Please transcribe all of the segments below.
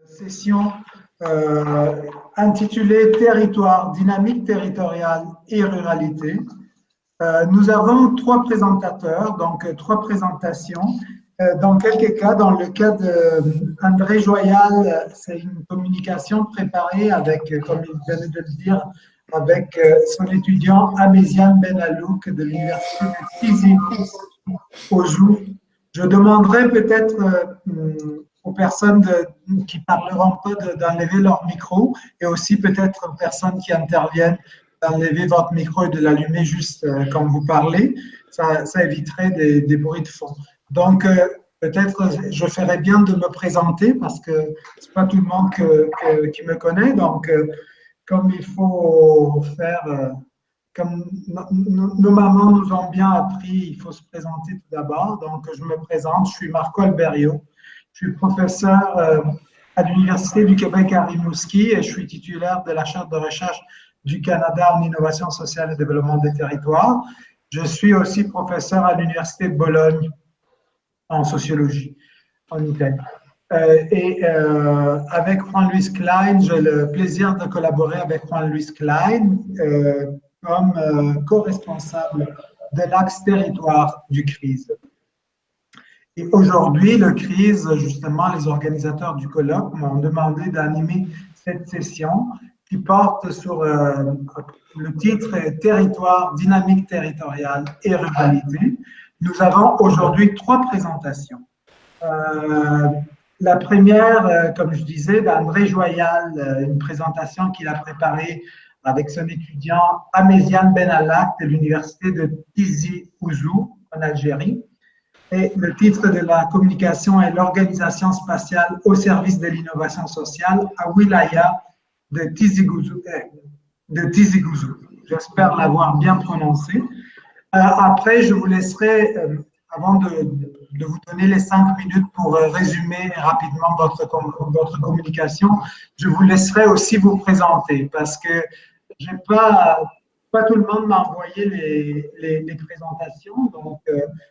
Session intitulée Territoire, dynamique territoriale et ruralité. Nous avons trois présentateurs, donc trois présentations. Dans quelques cas, dans le cas d'André Joyal, c'est une communication préparée avec, comme il venait de le dire, avec son étudiant Améziane Benalouk de l'université de Tizi Ouzou. Je demanderai peut-être aux personnes qui parleront pas d'enlever leur micro et aussi peut-être aux personnes qui interviennent d'enlever votre micro et de l'allumer juste quand vous parlez. Ça éviterait des bruits de fond. Donc, peut-être je ferais bien de me présenter parce que c'est pas tout le monde qui me connaît. Donc, comme il faut faire, comme nos mamans nous ont bien appris, il faut se présenter tout d'abord. Donc, je me présente, je suis Marco Alberio. Je suis professeur à l'Université du Québec à Rimouski et je suis titulaire de la chaire de recherche du Canada en innovation sociale et développement des territoires. Je suis aussi professeur à l'Université de Bologne en sociologie, en Italie. Avec Juan-Luis Klein, j'ai le plaisir de collaborer avec Juan-Luis Klein comme co-responsable de l'axe territoire du CRISE. Et aujourd'hui, le CRISE, justement, les organisateurs du colloque m'ont demandé d'animer cette session qui porte sur le titre Territoire, dynamique territoriale et ruralité. Nous avons aujourd'hui trois présentations. La première, comme je disais, d'André Joyal, une présentation qu'il a préparée avec son étudiant Améziane Benalouk de l'université de Tizi Ouzou en Algérie. Et le titre de la communication est l'organisation spatiale au service de l'innovation sociale à Wilaya de Tizi Ouzou. J'espère l'avoir bien prononcé. Après, je vous laisserai, avant de vous donner les 5 minutes pour résumer rapidement votre communication, je vous laisserai aussi vous présenter parce que j'ai pas tout le monde m'a envoyé les présentations. Donc,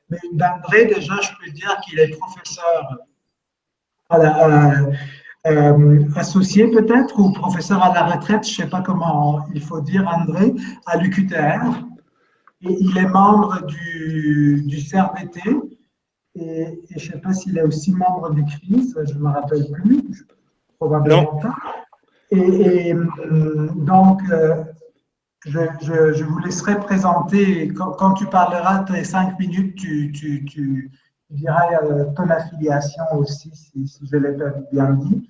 mais d'André, déjà, je peux dire qu'il est professeur associé peut-être ou professeur à la retraite, je ne sais pas comment il faut dire, André, à l'UQTR. Et il est membre du CRDT et je ne sais pas s'il est aussi membre du CRISE, je ne me rappelle plus, probablement pas. Et donc, je vous laisserai présenter, quand tu parleras tes 5 minutes, tu diras ton affiliation aussi, si je l'ai bien dit.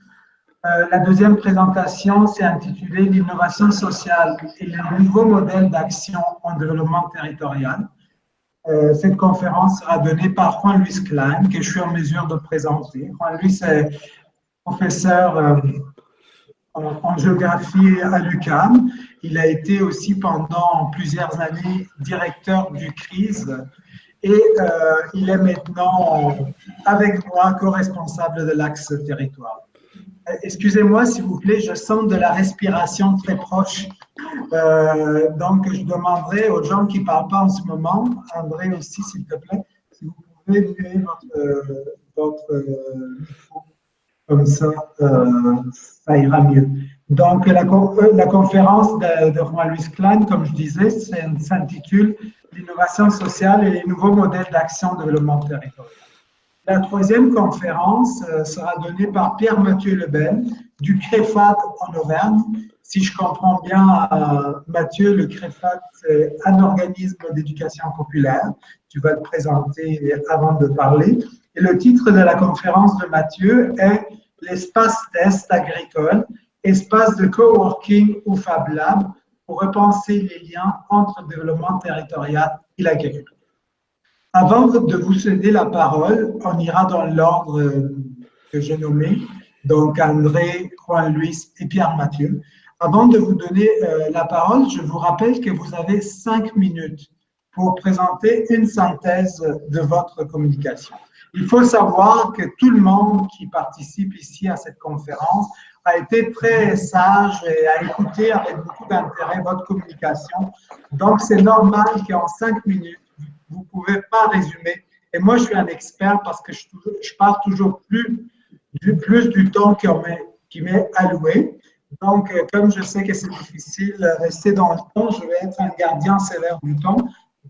La deuxième présentation s'est intitulée L'innovation sociale et le nouveau modèle d'action en développement territorial. Cette conférence sera donnée par Juan-Luis Klein, que je suis en mesure de présenter. Juan-Luis est professeur en géographie à l'UQAM. Il a été aussi pendant plusieurs années directeur du CRISE et il est maintenant avec moi co-responsable de l'axe territoire. Excusez-moi, s'il vous plaît, je sens de la respiration très proche. Donc, je demanderai aux gens qui ne parlent pas en ce moment, André aussi, s'il te plaît, si vous pouvez muer votre micro. Comme ça, ça ira mieux. Donc, la conférence de Juan-Luis Klein, comme je disais, s'intitule L'innovation sociale et les nouveaux modèles d'action de développement territorial. La troisième conférence sera donnée par Pierre-Mathieu Lebel du CREFAD en Auvergne. Si je comprends bien, Mathieu, le CREFAD, c'est un organisme d'éducation populaire. Tu vas le présenter avant de parler. Et le titre de la conférence de Mathieu est l'espace test agricole, espace de coworking ou Fab Lab pour repenser les liens entre le développement territorial et l'agriculture. Avant de vous céder la parole, on ira dans l'ordre que j'ai nommé, donc André, Juan-Luis et Pierre-Mathieu. Avant de vous donner la parole, je vous rappelle que vous avez 5 minutes pour présenter une synthèse de votre communication. Il faut savoir que tout le monde qui participe ici à cette conférence a été très sage et a écouté avec beaucoup d'intérêt votre communication. Donc, c'est normal qu'en 5 minutes, vous ne pouvez pas résumer. Et moi, je suis un expert parce que je parle toujours plus du temps qui m'est alloué. Donc, comme je sais que c'est difficile de rester dans le temps, je vais être un gardien sévère du temps.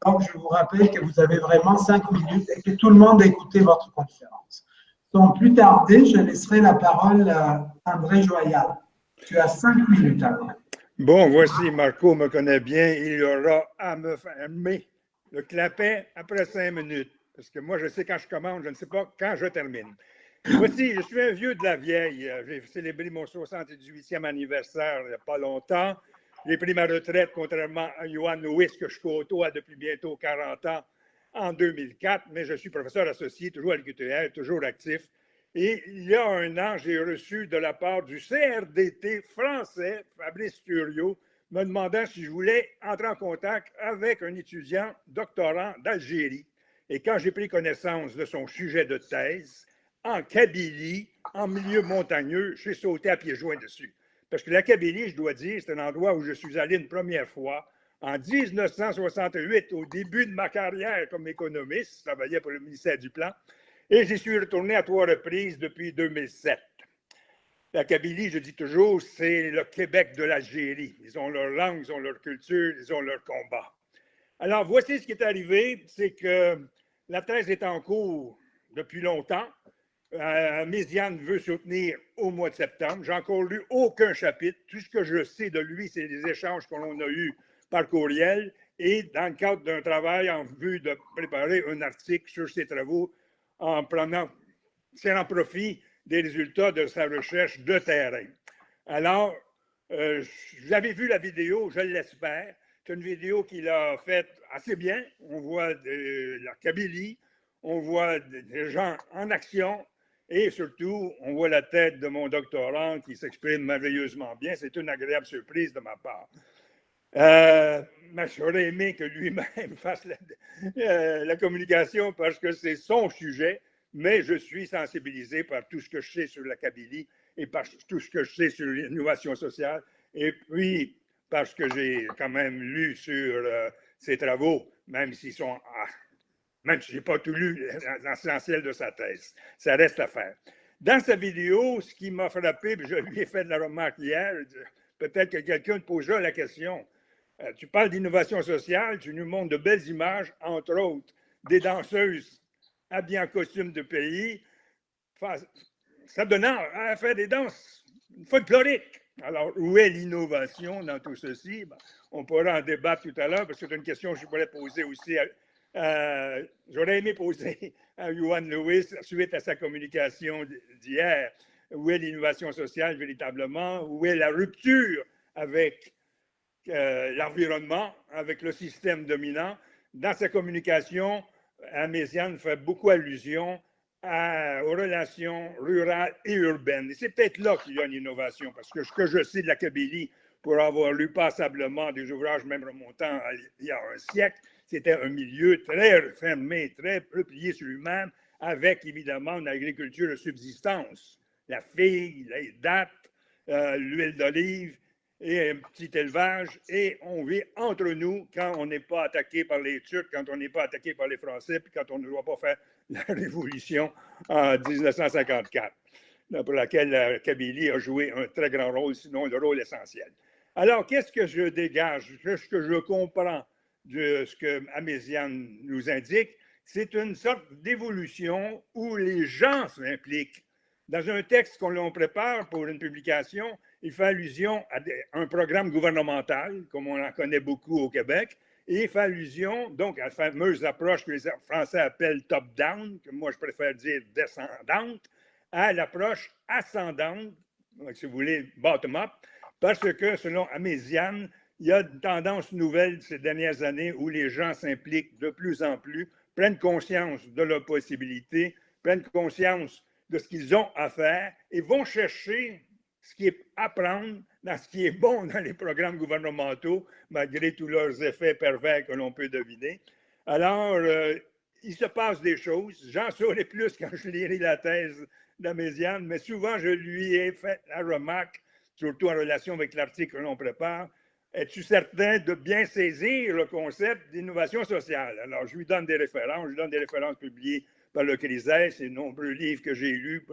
Donc, je vous rappelle que vous avez vraiment 5 minutes et que tout le monde a écouté votre conférence. Sans plus tarder, je laisserai la parole à André Joyal. Tu as 5 minutes alors. Bon, voici, Marco me connaît bien, il aura à me fermer le clapet après 5 minutes. Parce que moi, je sais quand je commence, je ne sais pas quand je termine. Voici, je suis un vieux de la vieille. J'ai célébré mon 78e anniversaire il n'y a pas longtemps. J'ai pris ma retraite, contrairement à Johan Lewis, que je côtoie depuis bientôt 40 ans, en 2004. Mais je suis professeur associé, toujours à l'UQTR, toujours actif. Et il y a un an, j'ai reçu de la part du CRDT français, Fabrice Thurio, me demandant si je voulais entrer en contact avec un étudiant doctorant d'Algérie. Et quand j'ai pris connaissance de son sujet de thèse, en Kabylie, en milieu montagneux, j'ai sauté à pieds joints dessus. Parce que la Kabylie, je dois dire, c'est un endroit où je suis allé une première fois en 1968, au début de ma carrière comme économiste. Je travaillais pour le ministère du Plan. Et j'y suis retourné à 3 reprises depuis 2007. La Kabylie, je dis toujours, c'est le Québec de l'Algérie. Ils ont leur langue, ils ont leur culture, ils ont leur combat. Alors, voici ce qui est arrivé, c'est que la thèse est en cours depuis longtemps. Méziane veut soutenir au mois de septembre. J'ai encore lu aucun chapitre. Tout ce que je sais de lui, c'est des échanges que l'on a eus par courriel et dans le cadre d'un travail en vue de préparer un article sur ses travaux en tirant profit des résultats de sa recherche de terrain. Alors, vous avez vu la vidéo, je l'espère. C'est une vidéo qu'il a faite assez bien. On voit la Kabylie, on voit des gens en action et surtout, on voit la tête de mon doctorant qui s'exprime merveilleusement bien. C'est une agréable surprise de ma part. J'aurais aimé que lui-même fasse la communication parce que c'est son sujet, mais je suis sensibilisé par tout ce que je sais sur la Kabylie et par tout ce que je sais sur l'innovation sociale. Et puis, parce que j'ai quand même lu sur ses travaux, même s'ils sont. Même si je n'ai pas tout lu l'essentiel de sa thèse. Ça reste à faire. Dans sa vidéo, ce qui m'a frappé, puis je lui ai fait de la remarque hier, peut-être que quelqu'un te posera la question. Tu parles d'innovation sociale, tu nous montres de belles images, entre autres, des danseuses habillées en costume de pays, s'adonnant à faire des danses folkloriques. Alors, où est l'innovation dans tout ceci? Ben, on pourra en débattre tout à l'heure, parce que c'est une question que je pourrais poser aussi j'aurais aimé poser à Johan Lewis suite à sa communication d'hier. Où est l'innovation sociale véritablement? Où est la rupture avec l'environnement, avec le système dominant? Dans sa communication, Méziane fait beaucoup allusion aux relations rurales et urbaines. Et c'est peut-être là qu'il y a une innovation, parce que ce que je sais de la Kabylie, pour avoir lu passablement des ouvrages même remontant il y a un siècle, c'était un milieu très fermé, très replié sur lui-même, avec évidemment une agriculture de subsistance. La figue, les dattes, l'huile d'olive et un petit élevage. Et on vit entre nous quand on n'est pas attaqué par les Turcs, quand on n'est pas attaqué par les Français, puis quand on ne doit pas faire la révolution en 1954, pour laquelle la Kabylie a joué un très grand rôle, sinon le rôle essentiel. Alors, qu'est-ce que je dégage? Ce que je comprends de ce que Méziane nous indique, c'est une sorte d'évolution où les gens s'impliquent. Dans un texte qu'on prépare pour une publication, il fait allusion à un programme gouvernemental, comme on en connaît beaucoup au Québec, et il fait allusion donc à la fameuse approche que les Français appellent top-down, que moi je préfère dire descendante, à l'approche ascendante, si vous voulez, bottom-up, parce que selon Méziane, il y a une tendance nouvelle ces dernières années où les gens s'impliquent de plus en plus, prennent conscience de leurs possibilités, prennent conscience de ce qu'ils ont à faire et vont chercher ce qui est à prendre dans ce qui est bon dans les programmes gouvernementaux, malgré tous leurs effets pervers que l'on peut deviner. Alors, il se passe des choses. J'en saurai plus quand je lirai la thèse de Méziane, mais souvent, je lui ai fait la remarque, surtout en relation avec l'article que l'on prépare. Es-tu certain de bien saisir le concept d'innovation sociale? Alors, je lui donne des références publiées par le CRISES et de nombreux livres que j'ai lus,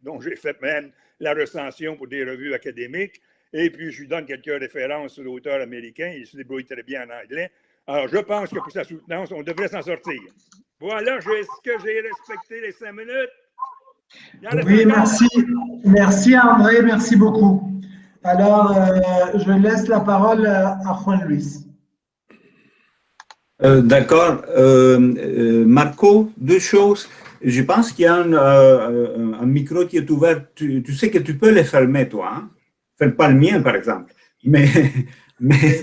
dont j'ai fait même la recension pour des revues académiques. Et puis, je lui donne quelques références sur l'auteur américain. Il se débrouille très bien en anglais. Alors, je pense que pour sa soutenance, on devrait s'en sortir. Voilà, est-ce que j'ai respecté les 5 minutes? Oui, merci. Merci André, merci beaucoup. Alors, je laisse la parole à Juan Luis. D'accord. Marco, deux choses. Je pense qu'il y a un micro qui est ouvert. Tu sais que tu peux les fermer, toi. Hein? Fais pas le mien, par exemple. Mais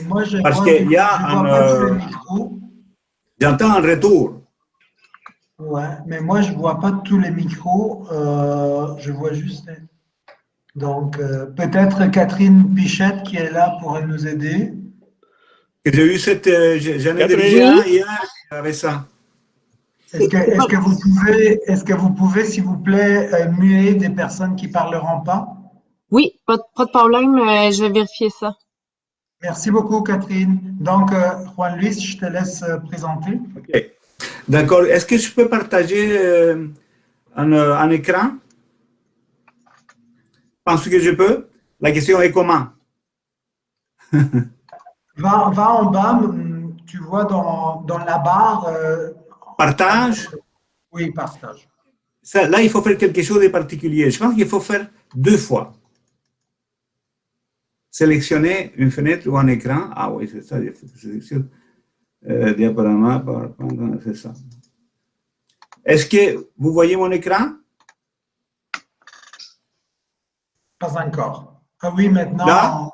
moi, parce qu'il y a un. J'entends un retour. Ouais, mais moi, je ne vois pas tous les micros. Je vois juste. Donc, peut-être Catherine Pichette qui est là pourrait nous aider. J'ai eu cette. J'en ai dirigé un hier avec ça. Est-ce que vous pouvez, s'il vous plaît, muer des personnes qui ne parleront pas? Oui, pas de problème. Je vais vérifier ça. Merci beaucoup, Catherine. Donc, Juan Luis, je te laisse présenter. OK. D'accord. Est-ce que je peux partager un écran? Penses-tu que je peux? La question est comment? Va en bas, tu vois dans la barre. Partage? Oui, partage. Ça, là, il faut faire quelque chose de particulier. Je pense qu'il faut faire 2 fois. Sélectionner une fenêtre ou un écran. Ah oui, c'est ça. Sélectionne diaporama, c'est ça. Est-ce que vous voyez mon écran? Pas encore. Ah oui, maintenant. Là?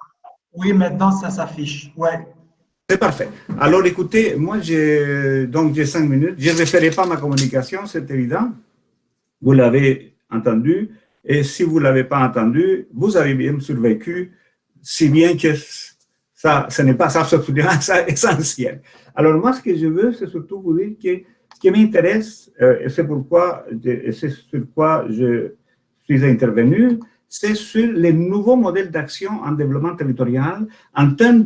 Oui, maintenant ça s'affiche. Ouais. C'est parfait. Alors, écoutez, moi, j'ai 5 minutes. Je ne referai pas ma communication, c'est évident. Vous l'avez entendu. Et si vous ne l'avez pas entendu, vous avez bien survécu, si bien que ça, ce n'est pas absolument essentiel. Alors, moi, ce que je veux, c'est surtout vous dire que ce qui m'intéresse, et c'est sur quoi je suis intervenu, c'est sur les nouveaux modèles d'action en développement territorial en termes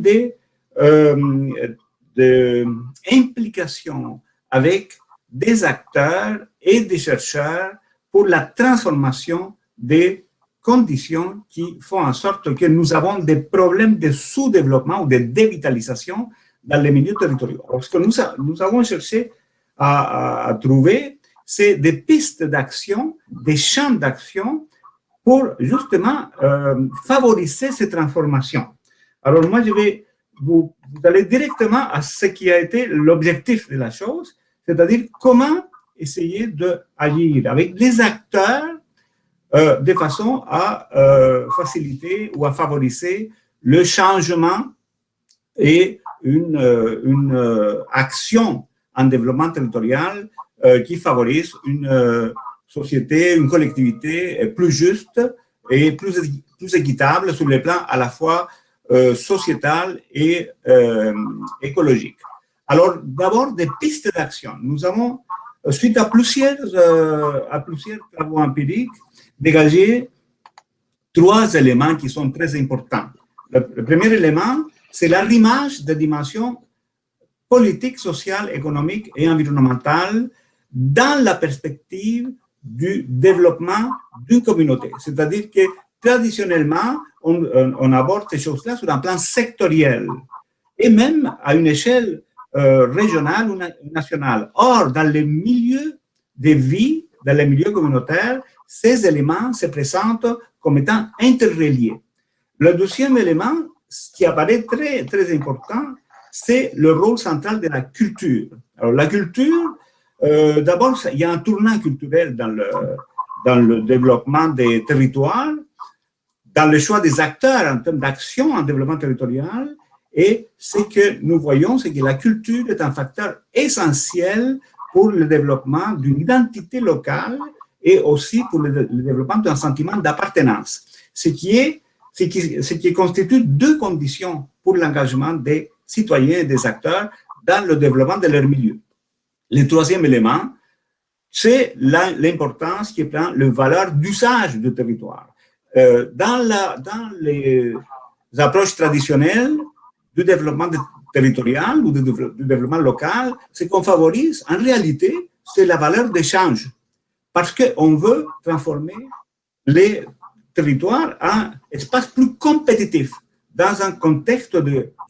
d'implication avec des acteurs et des chercheurs pour la transformation des conditions qui font en sorte que nous avons des problèmes de sous-développement ou de dévitalisation dans les milieux territoriaux. Alors, ce que nous avons cherché à trouver, c'est des pistes d'action, des champs d'action pour justement favoriser ces transformations. Alors, moi, vous allez directement à ce qui a été l'objectif de la chose, c'est-à-dire comment essayer d'agir avec les acteurs de façon à faciliter ou à favoriser le changement et une action en développement territorial qui favorise une société, une collectivité plus juste et plus équitable sur les plans à la fois sociétal et écologique. Alors, d'abord, des pistes d'action. Nous avons, suite à plusieurs travaux empiriques, dégagé 3 éléments qui sont très importants. Le premier élément, c'est l'arrimage des dimensions politiques, sociales, économiques et environnementales dans la perspective du développement d'une communauté. C'est-à-dire que traditionnellement, on aborde ces choses-là sur un plan sectoriel et même à une échelle régionale ou nationale. Or, dans les milieux de vie, dans les milieux communautaires, ces éléments se présentent comme étant interreliés. Le deuxième élément, ce qui apparaît très, très important, c'est le rôle central de la culture. Alors, la culture, d'abord, il y a un tournant culturel dans le développement des territoires, dans le choix des acteurs en termes d'action en développement territorial. Et ce que nous voyons, c'est que la culture est un facteur essentiel pour le développement d'une identité locale et aussi pour le développement d'un sentiment d'appartenance, ce qui constitue 2 conditions pour l'engagement des citoyens et des acteurs dans le développement de leur milieu. Le troisième élément, c'est l'importance qui prend la valeur d'usage du territoire. Dans les approches traditionnelles du développement territorial ou du développement local, ce qu'on favorise, en réalité, c'est la valeur d'échange. parce qu'on veut transformer les territoires en espaces plus compétitifs dans un contexte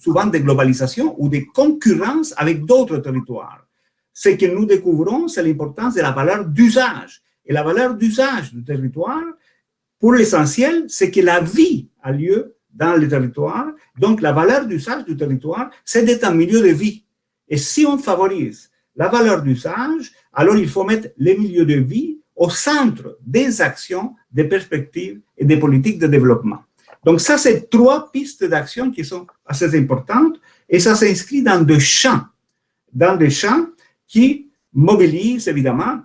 souvent de globalisation ou de concurrence avec d'autres territoires. Ce que nous découvrons, c'est l'importance de la valeur d'usage. Et la valeur d'usage du territoire, pour l'essentiel, c'est que la vie a lieu dans le territoire. Donc, la valeur d'usage du territoire, c'est d'être un milieu de vie. Et si on favorise la valeur d'usage, alors il faut mettre les milieux de vie au centre des actions, des perspectives et des politiques de développement. Donc, ça, c'est 3 pistes d'action qui sont assez importantes et ça s'inscrit dans des champs qui mobilisent évidemment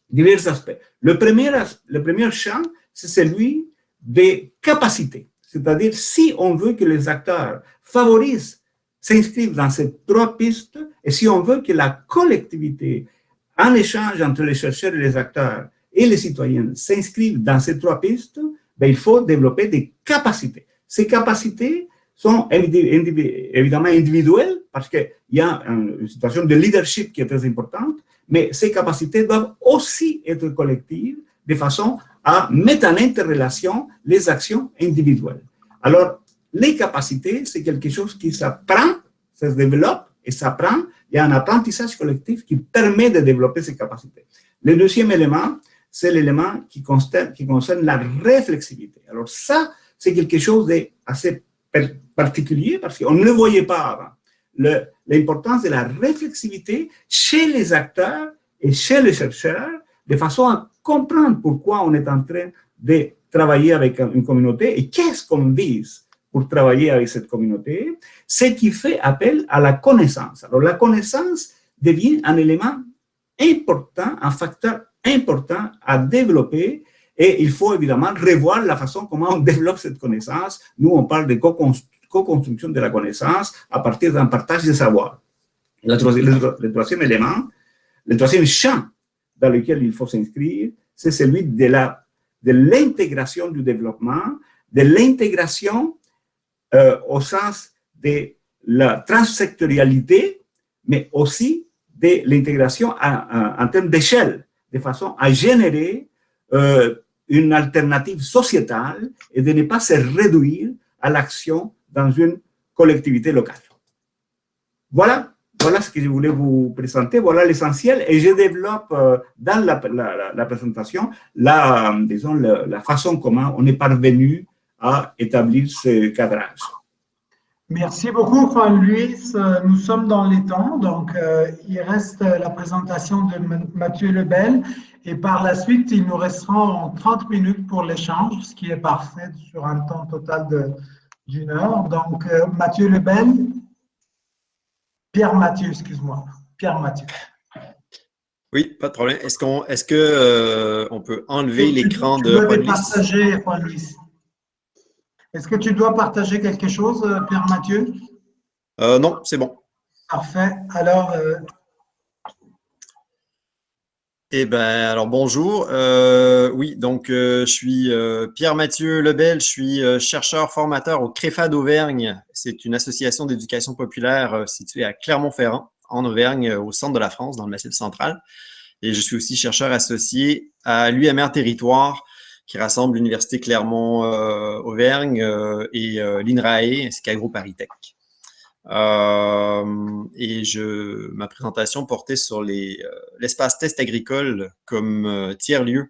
divers aspects. Le premier champ, c'est celui des capacités. C'est-à-dire, si on veut que les acteurs s'inscrivent dans ces 3 pistes, et si on veut que la collectivité, en échange entre les chercheurs et les acteurs et les citoyens, s'inscrivent dans ces 3 pistes, ben, il faut développer des capacités. Ces capacités sont évidemment individuelles, parce qu'il y a une situation de leadership qui est très importante, mais ces capacités doivent aussi être collectives, de façon à mettre en interrelation les actions individuelles. Alors, les capacités, c'est quelque chose qui s'apprend, ça se développe et s'apprend. Il y a un apprentissage collectif qui permet de développer ces capacités. Le deuxième élément, c'est l'élément qui concerne la réflexivité. Alors ça, c'est quelque chose d'assez particulier parce qu'on ne le voyait pas avant. L'importance de la réflexivité chez les acteurs et chez les chercheurs, de façon à comprendre pourquoi on est en train de travailler avec une communauté et qu'est-ce qu'on vise pour travailler avec cette communauté, ce qui fait appel à la connaissance. Alors, la connaissance devient un élément important, un facteur important à développer et il faut évidemment revoir la façon comment on développe cette connaissance. Nous, on parle de co-construction de la connaissance à partir d'un partage de savoir. Le troisième élément, le troisième champ dans lequel il faut s'inscrire, c'est celui de l'intégration du développement, de l'intégration au sens de la transsectorialité, mais aussi de l'intégration en termes d'échelle, de façon à générer une alternative sociétale et de ne pas se réduire à l'action dans une collectivité locale. Voilà ce que je voulais vous présenter, voilà l'essentiel, et je développe dans la présentation disons, la façon comment on est parvenu à établir ce cadrage. Merci beaucoup, Juan-Luis. Nous sommes dans les temps, donc il reste la présentation de Mathieu Lebel et par la suite, il nous restera 30 minutes pour l'échange, ce qui est parfait sur un temps total d'1 heure. Donc, Mathieu Lebel, Pierre Mathieu, excuse-moi, Pierre Mathieu. Oui, pas de problème. Est-ce que on peut enlever l'écran de Juan-Luis? Est-ce que tu dois partager quelque chose, Pierre Mathieu? Non, c'est bon. Parfait. Alors… alors bonjour. Oui, donc je suis Pierre Mathieu Lebel, je suis chercheur formateur au CREFA d'Auvergne. C'est une association d'éducation populaire située à Clermont-Ferrand, en Auvergne, au centre de la France, dans le Massif central. Et je suis aussi chercheur associé à l'UMR Territoire, qui rassemble l'Université Clermont-Auvergne et l'INRAE, ainsi qu'AgroParisTech. Et ma présentation portait sur l'espace test agricole comme tiers-lieu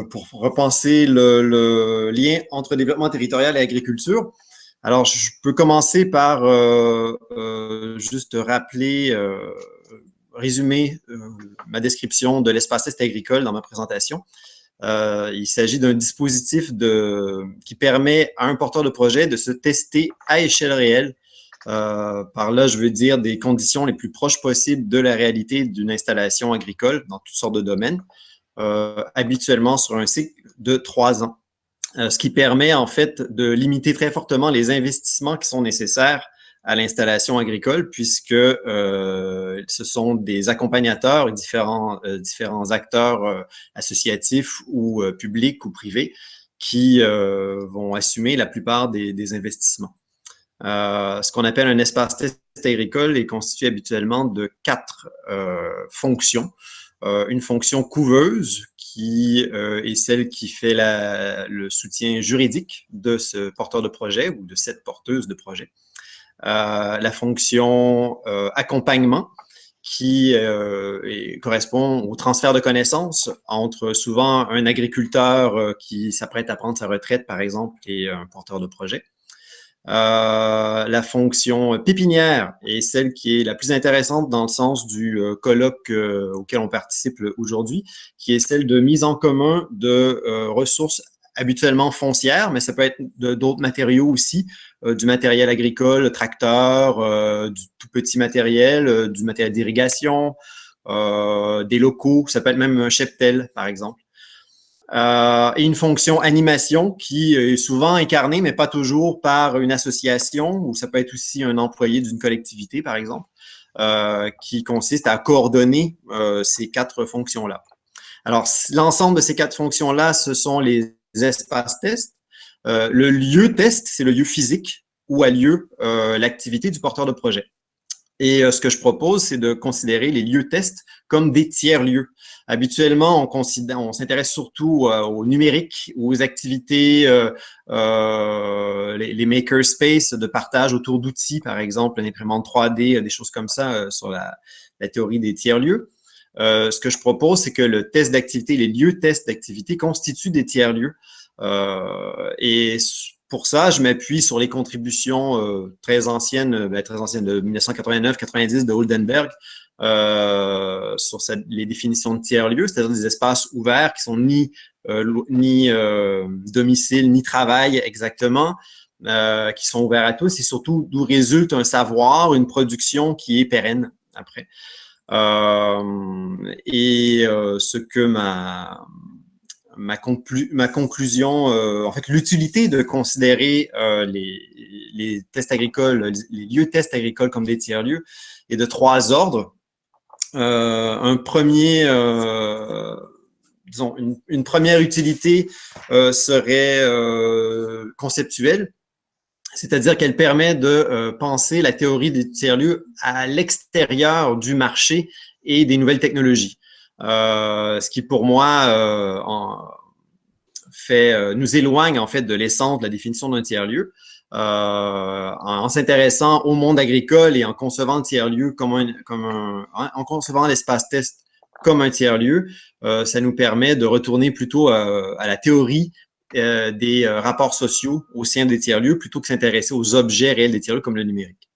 pour repenser le lien entre développement territorial et agriculture. Alors, je peux commencer par juste rappeler, résumer ma description de l'espace test agricole dans ma présentation. Il s'agit d'un dispositif qui permet à un porteur de projet de se tester à échelle réelle. Par là, je veux dire des conditions les plus proches possibles de la réalité d'une installation agricole dans toutes sortes de domaines, habituellement sur un cycle de 3 ans. Ce qui permet en fait de limiter très fortement les investissements qui sont nécessaires à l'installation agricole, puisque ce sont des accompagnateurs, différents acteurs associatifs ou publics ou privés qui vont assumer la plupart des investissements. Ce qu'on appelle un espace test agricole est constitué habituellement de 4 fonctions. Une fonction couveuse qui est celle qui fait le soutien juridique de ce porteur de projet ou de cette porteuse de projet. La fonction accompagnement qui correspond au transfert de connaissances entre souvent un agriculteur qui s'apprête à prendre sa retraite, par exemple, et un porteur de projet. La fonction pépinière est celle qui est la plus intéressante dans le sens du colloque auquel on participe aujourd'hui, qui est celle de mise en commun de ressources habituellement foncières, mais ça peut être d'autres matériaux aussi, du matériel agricole, tracteur, du tout petit matériel, du matériel d'irrigation, des locaux, ça peut être même un cheptel, par exemple. Et une fonction animation qui est souvent incarnée, mais pas toujours par une association, ou ça peut être aussi un employé d'une collectivité, par exemple, qui consiste à coordonner ces 4 fonctions-là. Alors, l'ensemble de ces 4 fonctions-là, ce sont les espaces tests. Le lieu test, c'est le lieu physique où a lieu l'activité du porteur de projet. Et ce que je propose, c'est de considérer les lieux tests comme des tiers-lieux. Habituellement, on s'intéresse surtout au numérique, aux activités, les makerspaces de partage autour d'outils, par exemple, une imprimante 3D, des choses comme ça sur la théorie des tiers-lieux. Ce que je propose, c'est que le test d'activité, les lieux tests d'activité constituent des tiers-lieux. Et pour ça, je m'appuie sur les contributions très anciennes de 1989-90 de Oldenberg, sur les définitions de tiers-lieux, c'est-à-dire des espaces ouverts qui sont ni domicile, ni travail exactement, qui sont ouverts à tous et surtout d'où résulte un savoir, une production qui est pérenne après. Ce que ma conclusion, en fait, l'utilité de considérer les tests agricoles, les lieux tests agricoles comme des tiers-lieux est de 3 ordres. Un premier, disons, une première utilité serait conceptuelle, c'est-à-dire qu'elle permet de penser la théorie des tiers-lieux à l'extérieur du marché et des nouvelles technologies. Ce qui, pour moi, nous éloigne en fait de l'essence de la définition d'un tiers-lieu. En s'intéressant au monde agricole et en concevant le tiers-lieu en concevant l'espace test comme un tiers-lieu, ça nous permet de retourner plutôt à la théorie des rapports sociaux au sein des tiers-lieux plutôt que s'intéresser aux objets réels des tiers-lieux comme le numérique.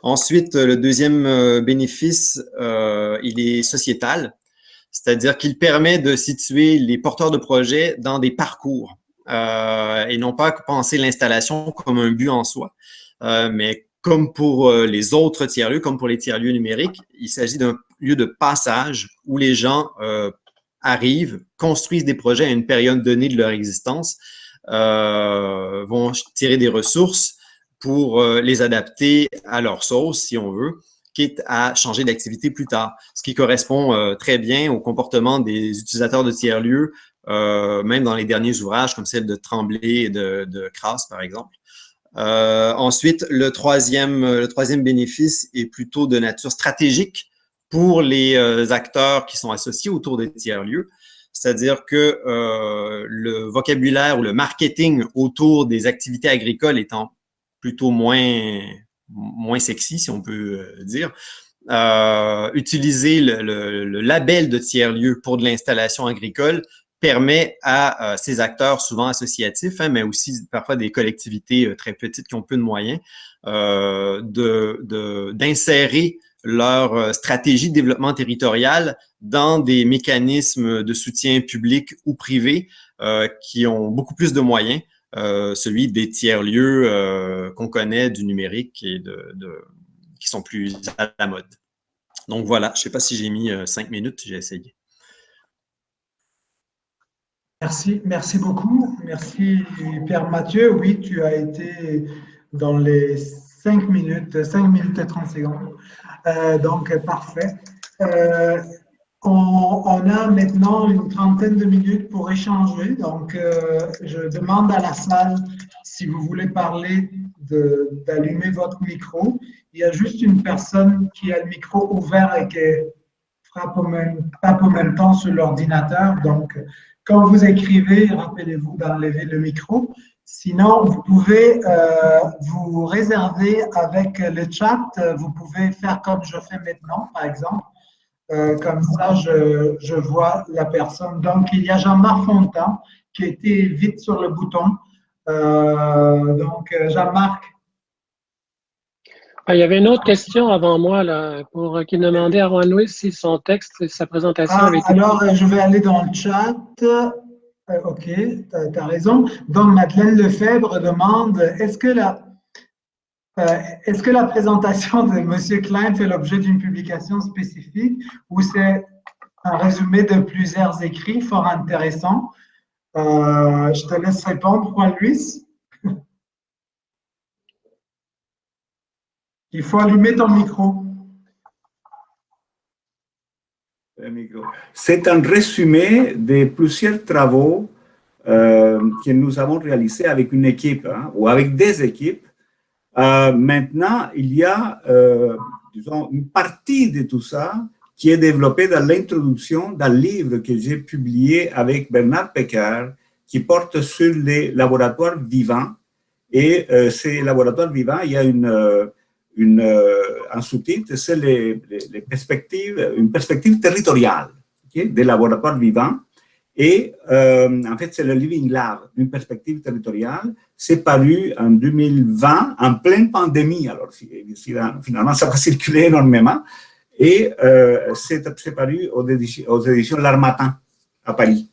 Ensuite, le deuxième bénéfice, il est sociétal, c'est-à-dire qu'il permet de situer les porteurs de projets dans des parcours et non pas penser l'installation comme un but en soi, mais comme pour les autres tiers-lieux, comme pour les tiers-lieux numériques, il s'agit d'un lieu de passage où les gens arrivent, construisent des projets à une période donnée de leur existence, vont tirer des ressources pour les adapter à leur sauce, si on veut, quitte à changer d'activité plus tard, ce qui correspond très bien au comportement des utilisateurs de tiers-lieux, même dans les derniers ouvrages comme celle de Tremblay et de Crasse, par exemple. Ensuite, le troisième bénéfice est plutôt de nature stratégique pour les acteurs qui sont associés autour des tiers-lieux, c'est-à-dire que le vocabulaire ou le marketing autour des activités agricoles étant plutôt moins sexy, si on peut dire, utiliser le label de tiers-lieu pour de l'installation agricole permet à ces acteurs souvent associatifs, hein, mais aussi parfois des collectivités très petites qui ont peu de moyens, d'insérer leur stratégie de développement territorial dans des mécanismes de soutien public ou privé qui ont beaucoup plus de moyens, celui des tiers-lieux qu'on connaît du numérique et qui sont plus à la mode. Donc voilà, je ne sais pas si j'ai mis 5 minutes, j'ai essayé. Merci beaucoup. Merci Pierre Mathieu. Oui, tu as été dans les 5 minutes et 30 secondes. Donc, parfait. On a maintenant une trentaine de minutes pour échanger. Donc, je demande à la salle si vous voulez parler d'allumer votre micro. Il y a juste une personne qui a le micro ouvert et qui est tape au même temps sur l'ordinateur. Donc, quand vous écrivez, rappelez-vous d'enlever le micro. Sinon, vous pouvez vous réserver avec le chat. Vous pouvez faire comme je fais maintenant, par exemple. Comme ça, je vois la personne. Donc, il y a Jean-Marc Fontan qui était vite sur le bouton. Donc, Jean-Marc. Il y avait une autre question avant moi là, qui demandait à Juan-Luis si son texte et sa présentation avaient été… Alors, je vais aller dans le chat. OK, tu as raison. Donc, Madeleine Lefebvre demande, est-ce que la présentation de M. Klein fait l'objet d'une publication spécifique ou c'est un résumé de plusieurs écrits fort intéressants? Je te laisse répondre, Juan-Luis. Il faut allumer ton micro. C'est un résumé de plusieurs travaux que nous avons réalisés avec une équipe ou avec des équipes. Maintenant, il y a disons, une partie de tout ça qui est développée dans l'introduction d'un livre que j'ai publié avec Bernard Pecker qui porte sur les laboratoires vivants. Et ces laboratoires vivants, il y a un sous-titre, c'est une perspective territoriale des laboratoires vivants. Et en fait, c'est le Living Lab, une perspective territoriale. C'est paru en 2020, en pleine pandémie. Alors, finalement, ça va circuler énormément. Et c'est paru aux éditions L'Harmattan à Paris.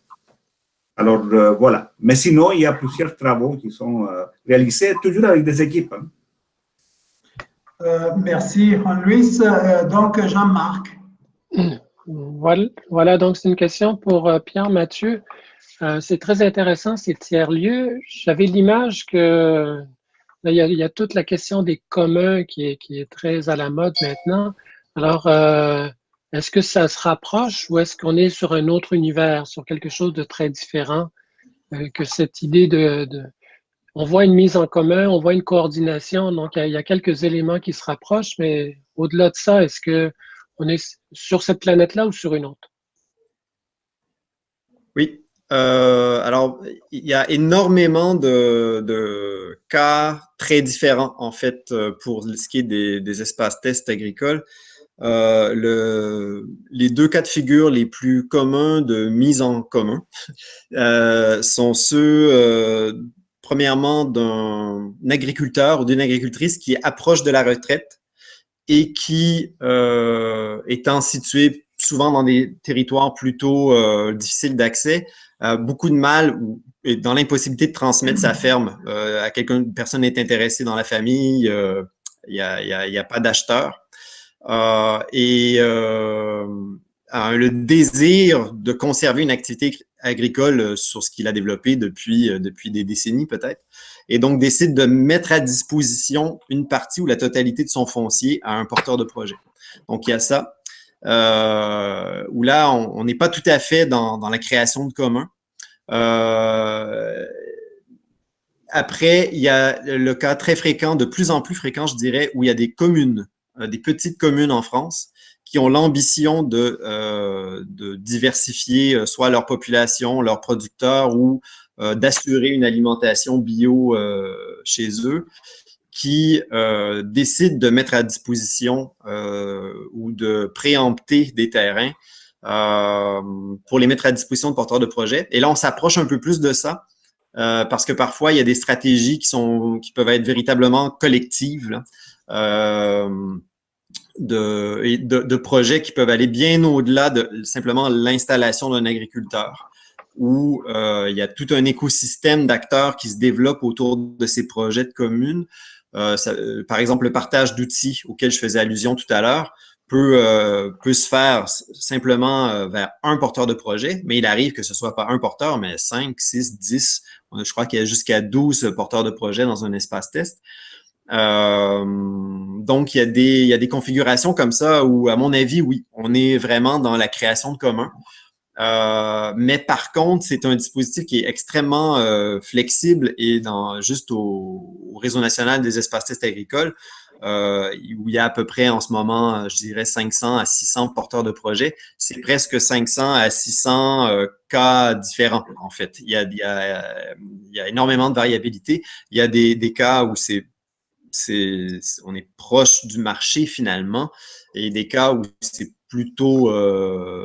Alors, voilà. Mais sinon, il y a plusieurs travaux qui sont réalisés, toujours avec des équipes. Merci, Juan-Luis. Donc, Jean-Marc. Voilà, donc c'est une question pour Pierre Mathieu. C'est très intéressant, ces tiers-lieux. J'avais l'image que là, il y a toute la question des communs qui est très à la mode maintenant. Alors, est-ce que ça se rapproche ou est-ce qu'on est sur un autre univers, sur quelque chose de très différent que cette idée on voit une mise en commun, on voit une coordination, donc il y a quelques éléments qui se rapprochent, mais au-delà de ça, est-ce qu'on est sur cette planète-là ou sur une autre? Oui. Alors, il y a énormément de cas très différents, en fait, pour ce qui est des espaces tests agricoles. Les deux cas de figure les plus communs de mise en commun sont ceux, premièrement, d'un agriculteur ou d'une agricultrice qui approche de la retraite et qui, étant situé souvent dans des territoires plutôt difficiles d'accès, a beaucoup de mal ou est dans l'impossibilité de transmettre sa ferme à une personne est intéressée dans la famille, il y a pas d'acheteur. A le désir de conserver une activité agricole sur ce qu'il a développé depuis des décennies peut-être, et donc décide de mettre à disposition une partie ou la totalité de son foncier à un porteur de projet. Donc, il y a ça, où là, on n'est pas tout à fait dans la création de communs. Après, il y a le cas très fréquent, de plus en plus fréquent, je dirais, où il y a des communes, des petites communes en France, qui ont l'ambition de diversifier soit leur population, leurs producteurs ou d'assurer une alimentation bio chez eux, qui décident de mettre à disposition ou de préempter des terrains pour les mettre à disposition de porteurs de projets. Et là, on s'approche un peu plus de ça parce que parfois, il y a des stratégies qui peuvent être véritablement collectives, là. De projets qui peuvent aller bien au-delà de simplement l'installation d'un agriculteur, où il y a tout un écosystème d'acteurs qui se développent autour de ces projets de communes. Par exemple, le partage d'outils auquel je faisais allusion tout à l'heure peut se faire simplement vers un porteur de projet, mais il arrive que ce soit pas un porteur, mais 5, 6, 10. Je crois qu'il y a jusqu'à 12 porteurs de projet dans un espace test. Donc, il y a des configurations comme ça où, à mon avis, oui, on est vraiment dans la création de communs. Mais par contre, c'est un dispositif qui est extrêmement flexible et juste au Réseau national des espaces tests agricoles, où il y a à peu près en ce moment, je dirais 500 à 600 porteurs de projets. C'est presque 500 à 600 cas différents, en fait. Il y a énormément de variabilité. Il y a des cas où on est proche du marché finalement, et des cas où c'est plutôt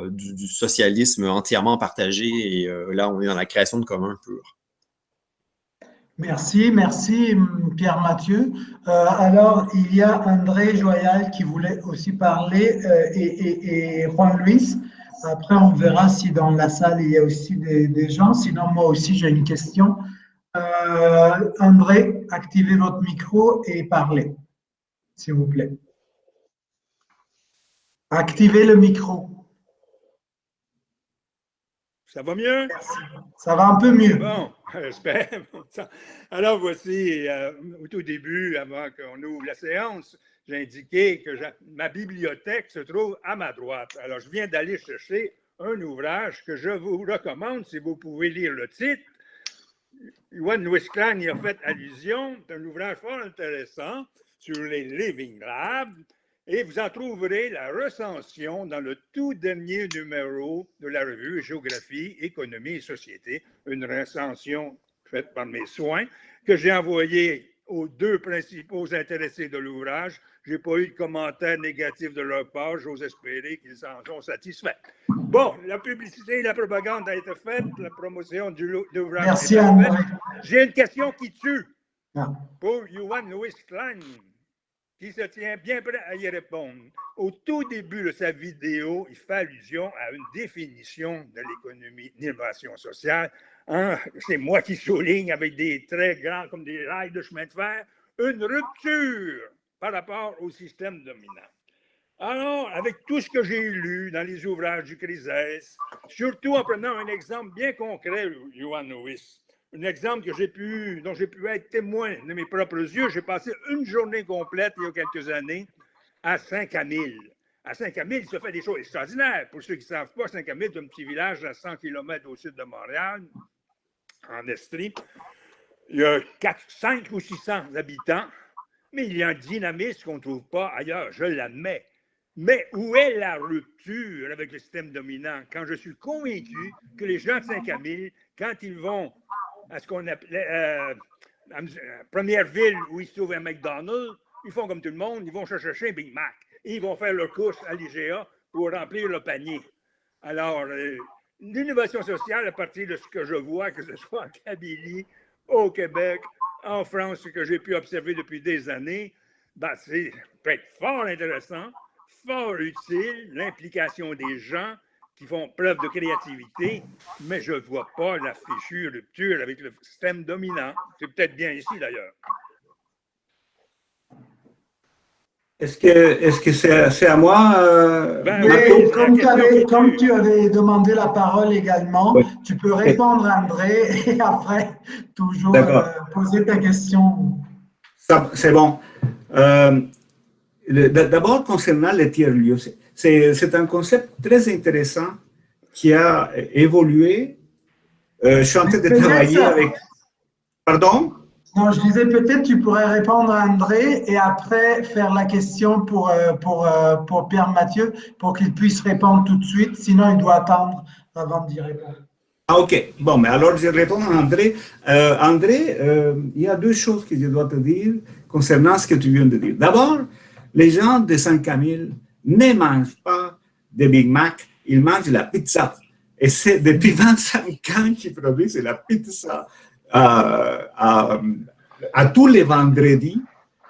du socialisme entièrement partagé, et là, on est dans la création de communs purs. Merci, merci Pierre Mathieu. Alors, il y a André Joyal qui voulait aussi parler et Juan Luis. Après, on verra si dans la salle, il y a aussi des gens. Sinon, moi aussi, j'ai une question. André, activez votre micro et parlez, s'il vous plaît. Activez le micro. Ça va mieux? Merci. Ça va un peu mieux. Bon, j'espère. Alors, voici, au tout début, avant qu'on ouvre la séance, j'ai indiqué que ma bibliothèque se trouve à ma droite. Alors, je viens d'aller chercher un ouvrage que je vous recommande, si vous pouvez lire le titre. Johan Louis Klein y a fait allusion. C'est un ouvrage fort intéressant sur les Living Labs. Et vous en trouverez la recension dans le tout dernier numéro de la revue Géographie, Économie et Société, une recension faite par mes soins que j'ai envoyée aux deux principaux intéressés de l'ouvrage. Je n'ai pas eu de commentaires négatifs de leur part. J'ose espérer qu'ils en sont satisfaits. Bon, la publicité et la propagande a été faite, la promotion de l'ouvrage. Merci, André. J'ai une question qui tue pour Johan Louis Klein, qui se tient bien prêt à y répondre. Au tout début de sa vidéo, il fait allusion à une définition de l'économie d'innovation sociale. C'est moi qui souligne avec des traits grands comme des rails de chemin de fer, une rupture par rapport au système dominant. Alors, avec tout ce que j'ai lu dans les ouvrages du CRISES, surtout en prenant un exemple bien concret, Johan Louis, un exemple dont j'ai pu être témoin de mes propres yeux. J'ai passé une journée complète il y a quelques années à Saint-Camille. À Saint-Camille, il se fait des choses extraordinaires. Pour ceux qui ne savent pas, Saint-Camille est un petit village à 100 km au sud de Montréal, en Estrie. Il y a 5 ou 600 habitants, mais il y a un dynamisme qu'on ne trouve pas ailleurs, je l'admets. Mais où est la rupture avec le système dominant? Quand je suis convaincu que les gens de Saint-Camille, quand ils vont à ce qu'on appelait la première ville où ils se trouvent un McDonald's, ils font comme tout le monde, ils vont chercher un Big Mac. Et ils vont faire leur course à l'IGA pour remplir le panier. Alors, l'innovation sociale, à partir de ce que je vois, que ce soit en Kabylie, au Québec, en France, ce que j'ai pu observer depuis des années, c'est peut-être fort intéressant, fort utile, l'implication des gens qui font preuve de créativité, mais je ne vois pas la fichue rupture avec le système dominant. C'est peut-être bien ici, d'ailleurs. Est-ce que c'est à moi oui, comme tu avais demandé la parole également, oui. Tu peux répondre, André, et après, toujours poser ta question. C'est bon. D'abord, concernant les tiers-lieux, c'est un concept très intéressant qui a évolué. Je suis en train de travailler avec... Pardon? Non, je disais peut-être tu pourrais répondre à André et après faire la question pour Pierre Mathieu pour qu'il puisse répondre tout de suite. Sinon, il doit attendre avant d'y répondre. Ah, ok. Bon, mais alors je réponds à André. André, il y a deux choses que je dois te dire concernant ce que tu viens de dire. D'abord, les gens de Saint-Camille ne mangent pas de Big Mac, ils mangent la pizza. Et c'est depuis 25 ans qu'ils produisent la pizza à tous les vendredis.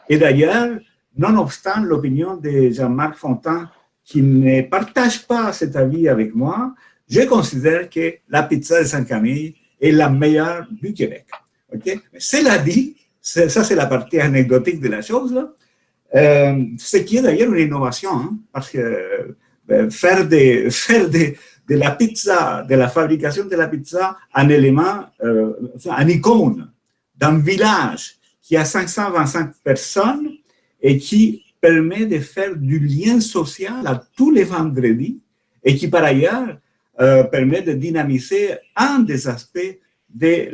Et d'ailleurs, nonobstant l'opinion de Jean-Marc Fontan, qui ne partage pas cet avis avec moi, je considère que la pizza de Saint-Camille est la meilleure du Québec. Okay? Cela dit, ça c'est la partie anecdotique de la chose, là. Ce qui est d'ailleurs une innovation, hein, parce que faire de la pizza, de la fabrication de la pizza, un élément, un icône d'un village qui a 525 personnes et qui permet de faire du lien social à tous les vendredis et qui, par ailleurs, permet de dynamiser un des aspects du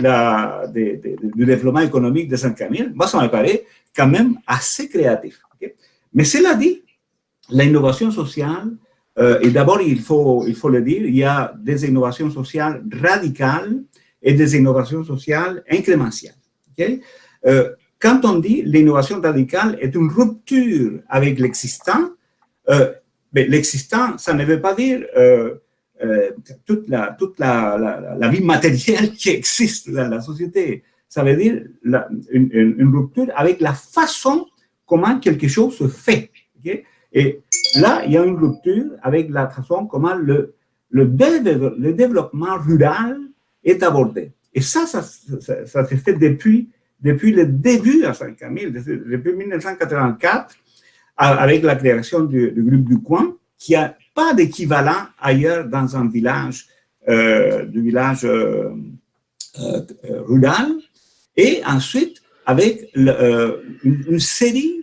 développement économique de Saint-Camille. Moi, ça me paraît quand même assez créatif. Okay? Mais cela dit, l'innovation sociale, et d'abord, il faut le dire, il y a des innovations sociales radicales et des innovations sociales incrémentielles. Okay? Quand on dit l'innovation radicale est une rupture avec l'existant, l'existant, ça ne veut pas dire toute la vie matérielle qui existe dans la société. Ça veut dire une rupture avec la façon comment quelque chose se fait. Okay? Et là, il y a une rupture avec la façon comment le développement rural est abordé. Et ça s'est fait depuis le début à Saint-Camille, depuis 1984, avec la création du groupe du coin, qui n'a pas d'équivalent ailleurs dans un village, rural, et ensuite avec une série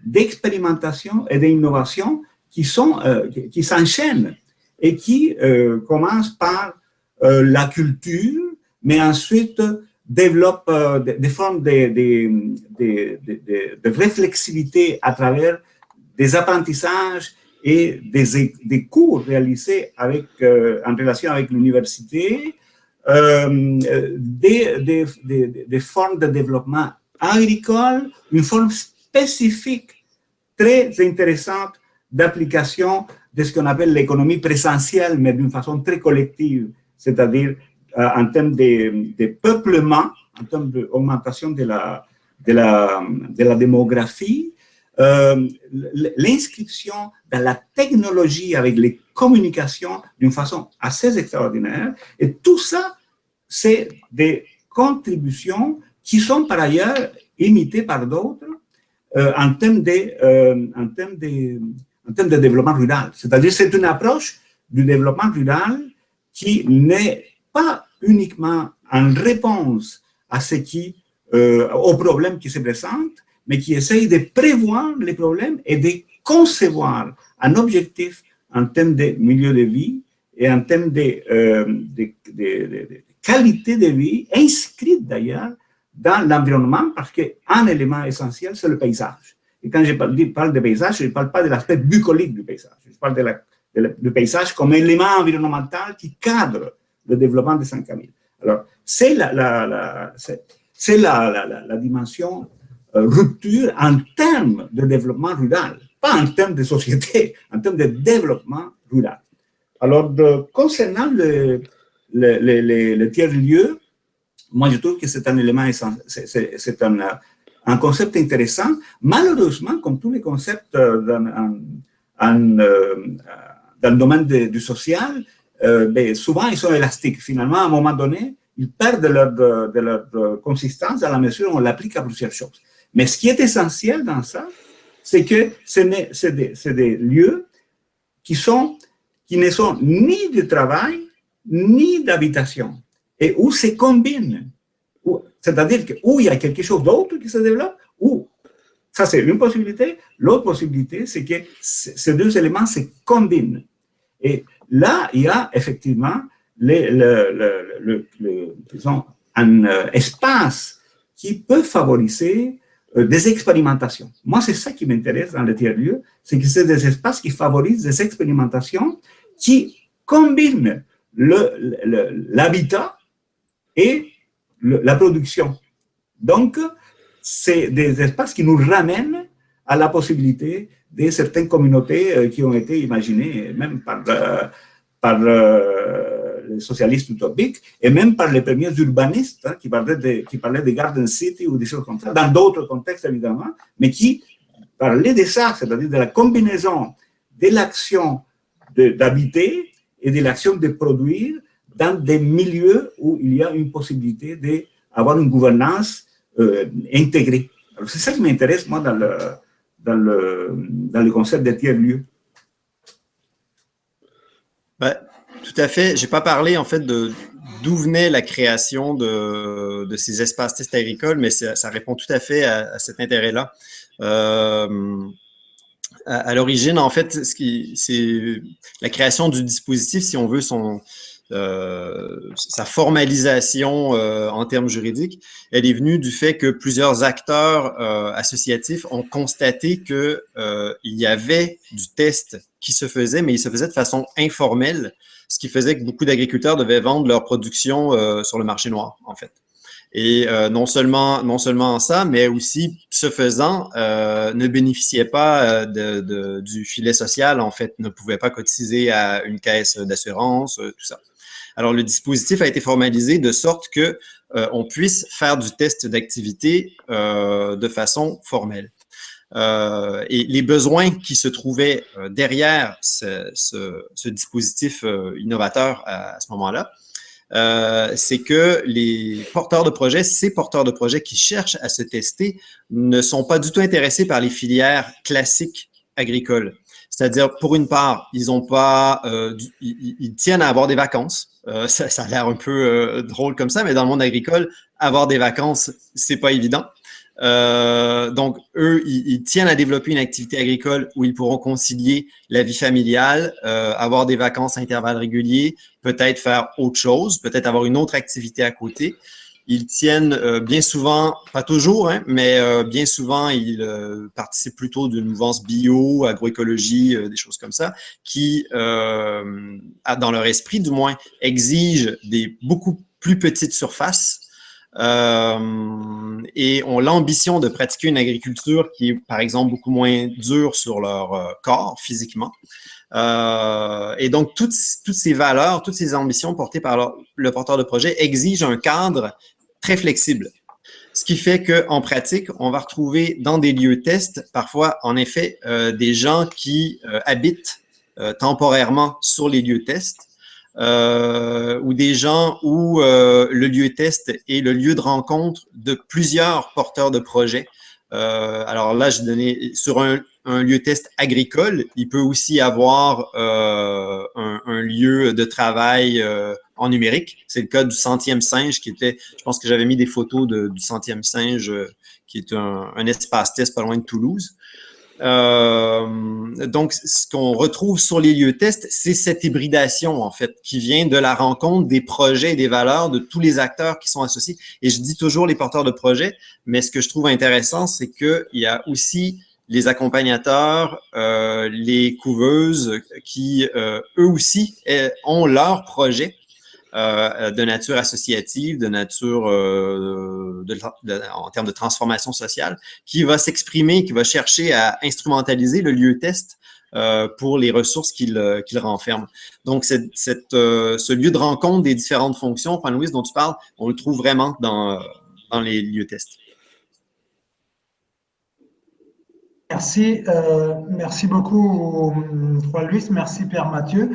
d'expérimentations et d'innovations qui s'enchaînent et qui commencent par la culture, mais ensuite développent des formes de réflexivité à travers des apprentissages et des cours réalisés en relation avec l'université, des formes de développement agricole, une forme spécifique très intéressante d'application de ce qu'on appelle l'économie présentielle, mais d'une façon très collective, c'est-à-dire en termes de peuplement, en termes d'augmentation de la démographie, l'inscription dans la technologie avec les communications d'une façon assez extraordinaire. Et tout ça, c'est des contributions qui sont par ailleurs imitées par d'autres en termes de développement rural. C'est-à-dire c'est une approche du développement rural qui n'est pas uniquement en réponse à aux problèmes qui se présentent, mais qui essaye de prévoir les problèmes et de concevoir un objectif en termes de milieu de vie et en termes de qualité de vie, inscrite d'ailleurs dans l'environnement, parce qu'un élément essentiel, c'est le paysage. Et quand je parle de paysage, je ne parle pas de l'aspect bucolique du paysage, je parle du paysage comme élément environnemental qui cadre le développement de Saint-Camille. Alors, c'est la dimension rupture en termes de développement rural, pas en termes de société, en termes de développement rural. Alors, concernant le tiers-lieu, moi, je trouve que c'est un élément, c'est un concept intéressant. Malheureusement, comme tous les concepts dans le domaine du social, souvent, ils sont élastiques. Finalement, à un moment donné, ils perdent de leur consistance à la mesure où on l'applique à plusieurs choses. Mais ce qui est essentiel dans ça, c'est que c'est des lieux qui ne sont ni de travail, ni d'habitation, et où se combinent. C'est-à-dire que où il y a quelque chose d'autre qui se développe, ou ça c'est une possibilité. L'autre possibilité, c'est que ces deux éléments se combinent. Et là, il y a effectivement disons, un espace qui peut favoriser des expérimentations. Moi, c'est ça qui m'intéresse dans le tiers-lieu, c'est que c'est des espaces qui favorisent des expérimentations qui combinent l'habitat et la production. Donc, c'est des espaces qui nous ramènent à la possibilité de certaines communautés qui ont été imaginées même par les socialistes utopiques et même par les premiers urbanistes qui parlaient de Garden City ou des choses comme ça, dans d'autres contextes évidemment, mais qui parlaient de ça, c'est-à-dire de la combinaison de l'action d'habiter et de l'action de produire dans des milieux où il y a une possibilité d'avoir une gouvernance intégrée. C'est ça qui m'intéresse, moi, dans le concept de tiers-lieu. Ben, tout à fait. Je n'ai pas parlé, en fait, d'où venait la création de ces espaces tests agricoles, mais ça répond tout à fait à cet intérêt-là. À l'origine, en fait, c'est la création du dispositif, si on veut, sa formalisation en termes juridiques, elle est venue du fait que plusieurs acteurs associatifs ont constaté que il y avait du test qui se faisait, mais il se faisait de façon informelle, ce qui faisait que beaucoup d'agriculteurs devaient vendre leur production sur le marché noir, en fait. Et non seulement ça, mais aussi, ce faisant, ne bénéficiaient pas du filet social, en fait, ne pouvaient pas cotiser à une caisse d'assurance, tout ça. Alors, le dispositif a été formalisé de sorte que on puisse faire du test d'activité de façon formelle. Et les besoins qui se trouvaient derrière ce dispositif innovateur à ce moment-là, c'est que les porteurs de projets, ces porteurs de projets qui cherchent à se tester, ne sont pas du tout intéressés par les filières classiques agricoles. C'est-à-dire, pour une part, ils tiennent à avoir des vacances. Ça a l'air un peu drôle comme ça, mais dans le monde agricole, avoir des vacances, c'est pas évident. Donc, eux, ils tiennent à développer une activité agricole où ils pourront concilier la vie familiale, avoir des vacances à intervalles réguliers, peut-être faire autre chose, peut-être avoir une autre activité à côté. Ils tiennent bien souvent, pas toujours, hein, mais bien souvent, ils participent plutôt d'une mouvance bio, agroécologie, des choses comme ça, qui, dans leur esprit du moins, exigent des beaucoup plus petites surfaces et ont l'ambition de pratiquer une agriculture qui est, par exemple, beaucoup moins dure sur leur corps physiquement. Et donc, toutes ces valeurs, toutes ces ambitions portées par le porteur de projet exigent un cadre très flexible. Ce qui fait qu'en pratique, on va retrouver dans des lieux tests, parfois, en effet, des gens qui habitent temporairement sur les lieux tests, ou des gens où le lieu test est le lieu de rencontre de plusieurs porteurs de projets. Alors là, j'ai donné sur un lieu test agricole, il peut aussi avoir un lieu de travail en numérique. C'est le cas du Centième Singe qui était, je pense que j'avais mis des photos du Centième Singe qui est un espace test pas loin de Toulouse. Donc, ce qu'on retrouve sur les lieux tests, c'est cette hybridation, en fait, qui vient de la rencontre des projets et des valeurs de tous les acteurs qui sont associés. Et je dis toujours les porteurs de projets, mais ce que je trouve intéressant, c'est qu'il y a aussi les accompagnateurs, les couveuses qui, eux aussi, ont leur projet de nature associative, de nature en termes de transformation sociale, qui va s'exprimer, qui va chercher à instrumentaliser le lieu test pour les ressources qu'il renferme. Donc, ce lieu de rencontre des différentes fonctions, Juan-Luis, dont tu parles, on le trouve vraiment dans les lieux tests. Merci, merci beaucoup, Juan-Luis, merci Pierre Mathieu.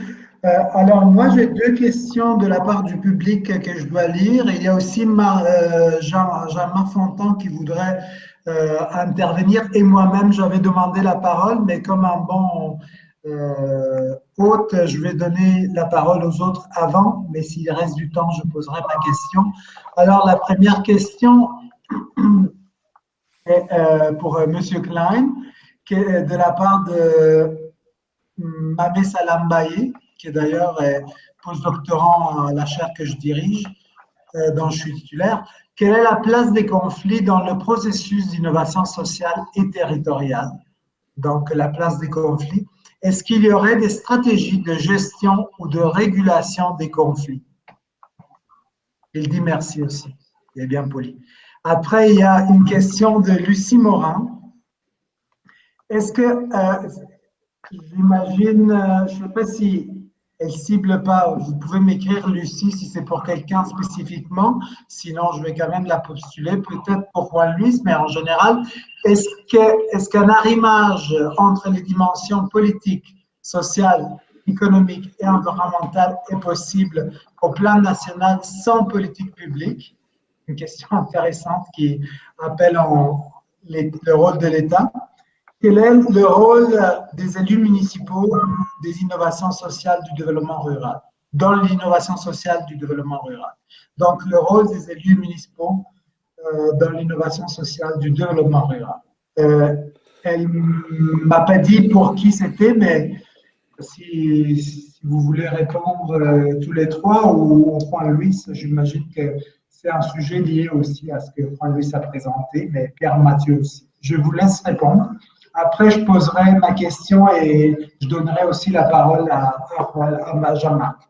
Alors, moi, j'ai deux questions de la part du public que je dois lire. Il y a aussi Jean-Marc Fontan qui voudrait intervenir. Et moi-même, j'avais demandé la parole, mais comme un bon hôte, je vais donner la parole aux autres avant. Mais s'il reste du temps, je poserai ma question. Alors, la première question est pour M. Klein, qui est de la part de Mame Salambaye, qui est d'ailleurs postdoctorant à la chaire que je dirige, dont je suis titulaire. Quelle est la place des conflits dans le processus d'innovation sociale et territoriale? Donc, la place des conflits. Est-ce qu'il y aurait des stratégies de gestion ou de régulation des conflits? Il dit merci aussi. Il est bien poli. Après, il y a une question de Lucie Morin. Est-ce que, j'imagine, je ne sais pas si elle ne cible pas, vous pouvez m'écrire Lucie si c'est pour quelqu'un spécifiquement, sinon je vais quand même la postuler, peut-être pour Juan-Luis, mais en général, est-ce qu'un arrimage entre les dimensions politiques, sociales, économiques et environnementales est possible au plan national sans politique publique? Une question intéressante qui appelle le rôle de l'État. Quel est le rôle des élus municipaux des innovations sociales du développement rural, dans l'innovation sociale du développement rural? Donc, le rôle des élus municipaux dans l'innovation sociale du développement rural. Elle ne m'a pas dit pour qui c'était, mais si vous voulez répondre tous les trois ou Juan-Luis, j'imagine que c'est un sujet lié aussi à ce que Juan-Luis a présenté, mais Pierre-Mathieu aussi. Je vous laisse répondre. Après, je poserai ma question et je donnerai aussi la parole à Jean-Marc.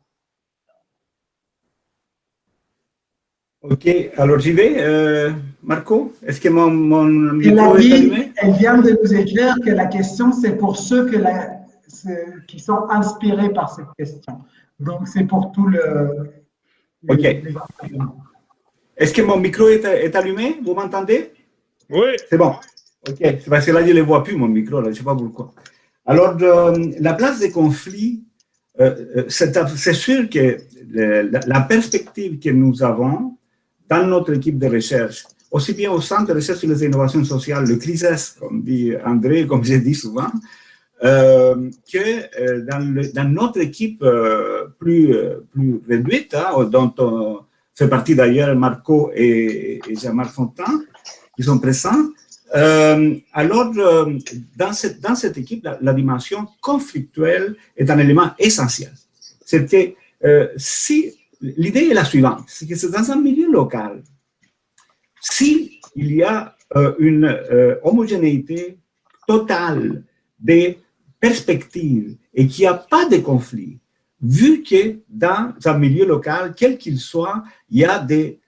Ok, alors j'y vais. Marco, est-ce que mon micro est allumé? Elle vient de nous écrire que la question, c'est pour ceux qui sont inspirés par cette question. Donc, c'est pour tout le... Ok. Est-ce que mon micro est allumé? Vous m'entendez? Oui. C'est bon. Ok, c'est parce que là, je ne le vois plus, mon micro, là, je ne sais pas pourquoi. Alors, la place des conflits, c'est sûr que la perspective que nous avons dans notre équipe de recherche, aussi bien au Centre de recherche sur les innovations sociales, le CRISES, comme dit André, comme j'ai dit souvent, que dans notre équipe plus réduite, hein, dont fait partie d'ailleurs Marco et Jean-Marc Fontaine, qui sont présents. Alors, dans cette équipe, la dimension conflictuelle est un élément essentiel. C'est que l'idée est la suivante, c'est que c'est dans un milieu local, s'il y a une homogénéité totale des perspectives et qu'il n'y a pas de conflit, vu que dans un milieu local, quel qu'il soit, il y a des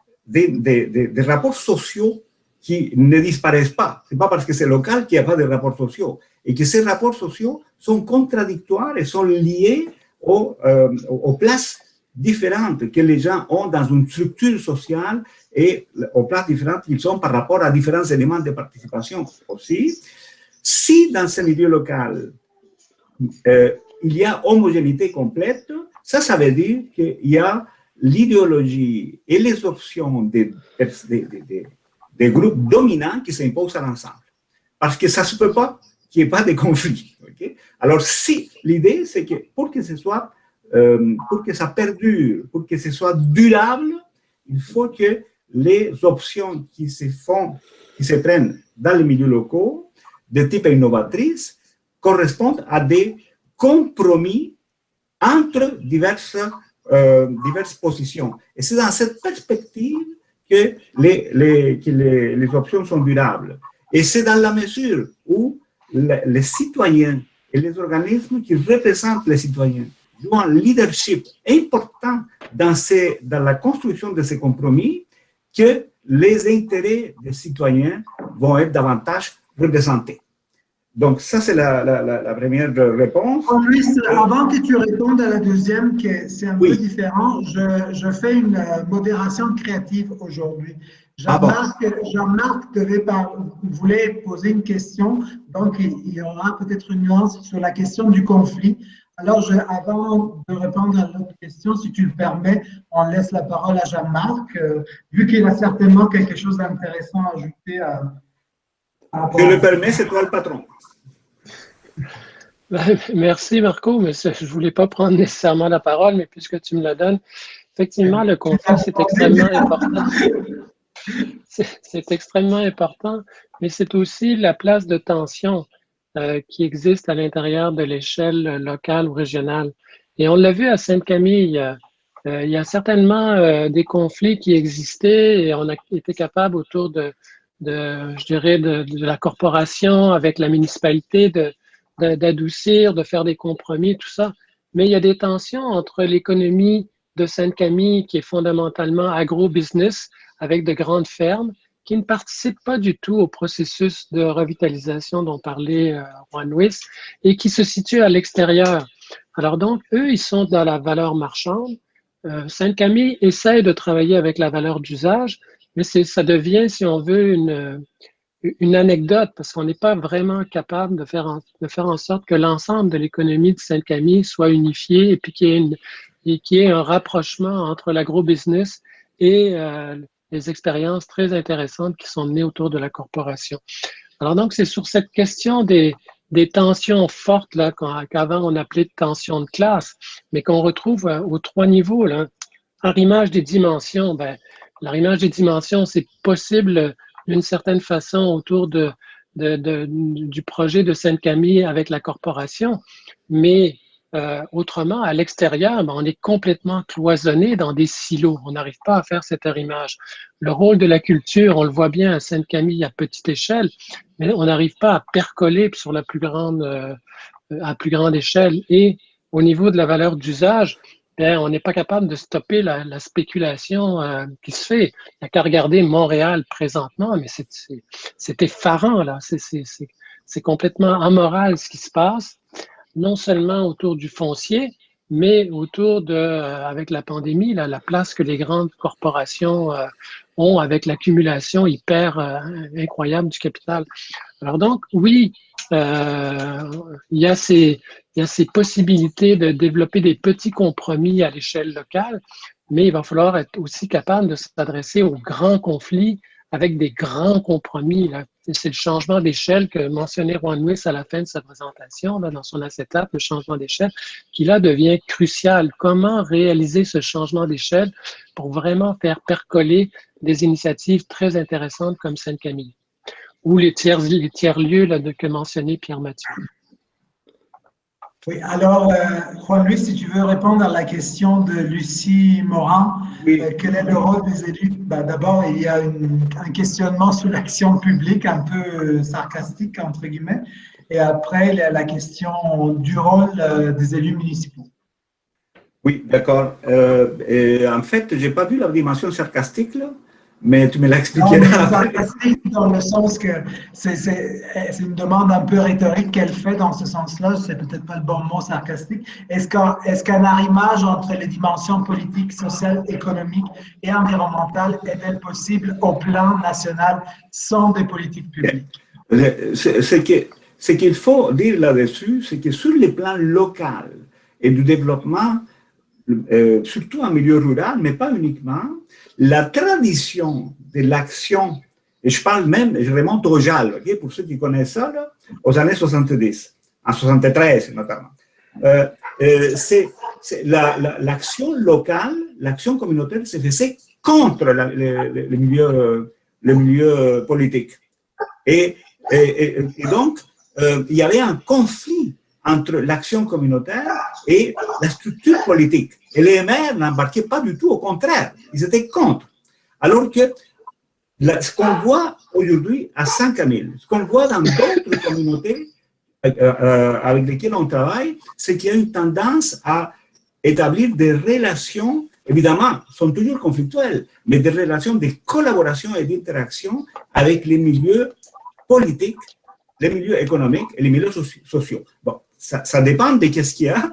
rapports sociaux qui ne disparaissent pas. Ce n'est pas parce que c'est local qu'il n'y a pas de rapports sociaux. Et que ces rapports sociaux sont contradictoires et sont liés aux places différentes que les gens ont dans une structure sociale et aux places différentes qu'ils sont par rapport à différents éléments de participation aussi. Si dans ce milieu local, il y a homogénéité complète, ça veut dire qu'il y a l'idéologie et les options des groupes dominants qui s'imposent à l'ensemble. Parce que ça ne se peut pas qu'il n'y ait pas de conflit. Okay? Alors, si l'idée, c'est que pour que ça perdure, pour que ce soit durable, il faut que les options qui se prennent dans les milieux locaux, de type innovatrice, correspondent à des compromis entre diverses positions. Et c'est dans cette perspective que les options sont durables. Et c'est dans la mesure où les citoyens et les organismes qui représentent les citoyens jouent un leadership important dans la construction de ces compromis que les intérêts des citoyens vont être davantage représentés. Donc, ça, c'est la première réponse. Luis, avant que tu répondes à la deuxième, que c'est un peu différent, je fais une modération créative aujourd'hui. Jean-Marc voulait poser une question, donc il y aura peut-être une nuance sur la question du conflit. Alors, avant de répondre à l'autre question, si tu le permets, on laisse la parole à Jean-Marc, vu qu'il a certainement quelque chose d'intéressant à ajouter Je le permets, c'est toi le patron. Merci Marco, mais je ne voulais pas prendre nécessairement la parole, mais puisque tu me la donnes, effectivement, le conflit, c'est extrêmement important. C'est extrêmement important, mais c'est aussi la place de tension qui existe à l'intérieur de l'échelle locale ou régionale. Et on l'a vu à Sainte-Camille, il y a certainement des conflits qui existaient et on a été capable autour de la corporation avec la municipalité d'adoucir, de faire des compromis, tout ça. Mais il y a des tensions entre l'économie de Sainte-Camille qui est fondamentalement agro-business avec de grandes fermes qui ne participent pas du tout au processus de revitalisation dont parlait Juan-Luis et qui se situent à l'extérieur. Alors donc, eux, ils sont dans la valeur marchande. Sainte-Camille essaie de travailler avec la valeur d'usage, mais ça devient, si on veut, une anecdote parce qu'on n'est pas vraiment capable de faire en sorte que l'ensemble de l'économie de Sainte-Camille soit unifié et puis qu'il y ait un rapprochement entre l'agro-business et les expériences très intéressantes qui sont menées autour de la corporation. Alors donc, c'est sur cette question des tensions fortes là qu'avant on appelait tensions de classe, mais qu'on retrouve aux trois niveaux. Là. L'arrimage des dimensions, l'arrimage des dimensions, c'est possible d'une certaine façon autour du projet de Sainte-Camille avec la corporation, mais autrement, à l'extérieur, ben, on est complètement cloisonné dans des silos. On n'arrive pas à faire cet arrimage. Le rôle de la culture, on le voit bien à Sainte-Camille à petite échelle, mais on n'arrive pas à percoler sur la à plus grande échelle. Et au niveau de la valeur d'usage, ben, on n'est pas capable de stopper la spéculation qui se fait. Il n'y a qu'à regarder Montréal présentement, mais c'est effarant, là. C'est complètement amoral ce qui se passe, non seulement autour du foncier, mais autour avec la pandémie, là, la place que les grandes corporations ont avec l'accumulation hyper incroyable du capital. Alors donc, oui, il y a ces possibilités de développer des petits compromis à l'échelle locale, mais il va falloir être aussi capable de s'adresser aux grands conflits avec des grands compromis. C'est le changement d'échelle que mentionnait Juan Luis à la fin de sa présentation, là, dans son acétate, le changement d'échelle, qui là devient crucial. Comment réaliser ce changement d'échelle pour vraiment faire percoler des initiatives très intéressantes comme Sainte-Camille ou les tiers-lieux là, que mentionnait Pierre Mathieu. Oui, alors, Juan Luis, si tu veux répondre à la question de Lucie Morin, Oui. Quel est le rôle des élus? D'abord, il y a un questionnement sur l'action publique un peu sarcastique, entre guillemets, et après, il y a la question du rôle des élus municipaux. Oui, d'accord. En fait, je n'ai pas vu la dimension sarcastique, là, mais tu me l'as expliqué. Sarcastique dans le sens que c'est une demande un peu rhétorique qu'elle fait dans ce sens-là, c'est peut-être pas le bon mot sarcastique. Est-ce qu'un arrimage entre les dimensions politiques, sociales, économiques et environnementales est-elle possible au plan national sans des politiques publiques? Ce qu'il faut dire là-dessus, c'est que sur le plan local et du développement, surtout en milieu rural, mais pas uniquement, la tradition de l'action, et je parle même, je remonte au JAL, okay, pour ceux qui connaissent ça, là, aux années 70, en 73 notamment. L'action locale, l'action communautaire se faisait contre le milieu politique. Et donc, il y avait un conflit entre l'action communautaire et la structure politique. Et les maires n'embarquaient pas du tout, au contraire, ils étaient contre. Alors que ce qu'on voit aujourd'hui à Sainte-Camille, ce qu'on voit dans d'autres communautés avec lesquelles on travaille, c'est qu'il y a une tendance à établir des relations, évidemment, sont toujours conflictuelles, mais des relations de collaboration et d'interaction avec les milieux politiques, les milieux économiques et les milieux sociaux. Bon, ça dépend de qu'est-ce qu'il y a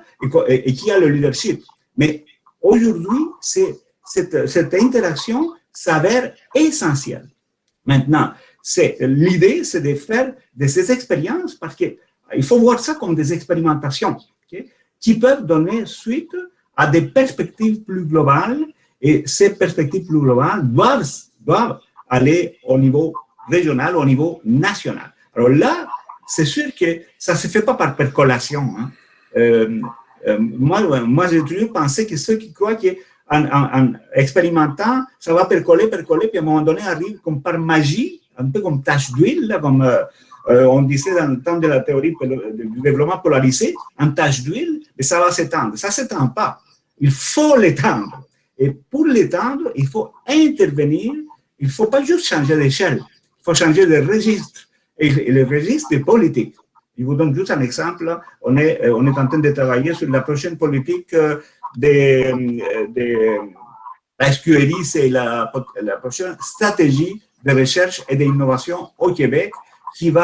et qui a le leadership. Mais aujourd'hui, cette interaction s'avère essentielle. Maintenant, l'idée, c'est de faire de ces expériences, parce qu'il faut voir ça comme des expérimentations, okay, qui peuvent donner suite à des perspectives plus globales, et ces perspectives plus globales doivent aller au niveau régional, au niveau national. Alors là, c'est sûr que ça ne se fait pas par percolation. Hein. Moi j'ai toujours pensé que ceux qui croient qu'en expérimentant, ça va percoler, puis à un moment donné arrive comme par magie, un peu comme tache d'huile, comme on disait dans le temps de la théorie du développement polarisé, en tache d'huile, et ça va s'étendre. Ça ne s'étend pas. Il faut l'étendre. Et pour l'étendre, il faut intervenir. Il ne faut pas juste changer d'échelle. Il faut changer de registre. Et le registre des politiques. Je vous donne juste un exemple. On est en train de travailler sur la prochaine politique la SQRI, c'est la prochaine stratégie de recherche et d'innovation au Québec qui est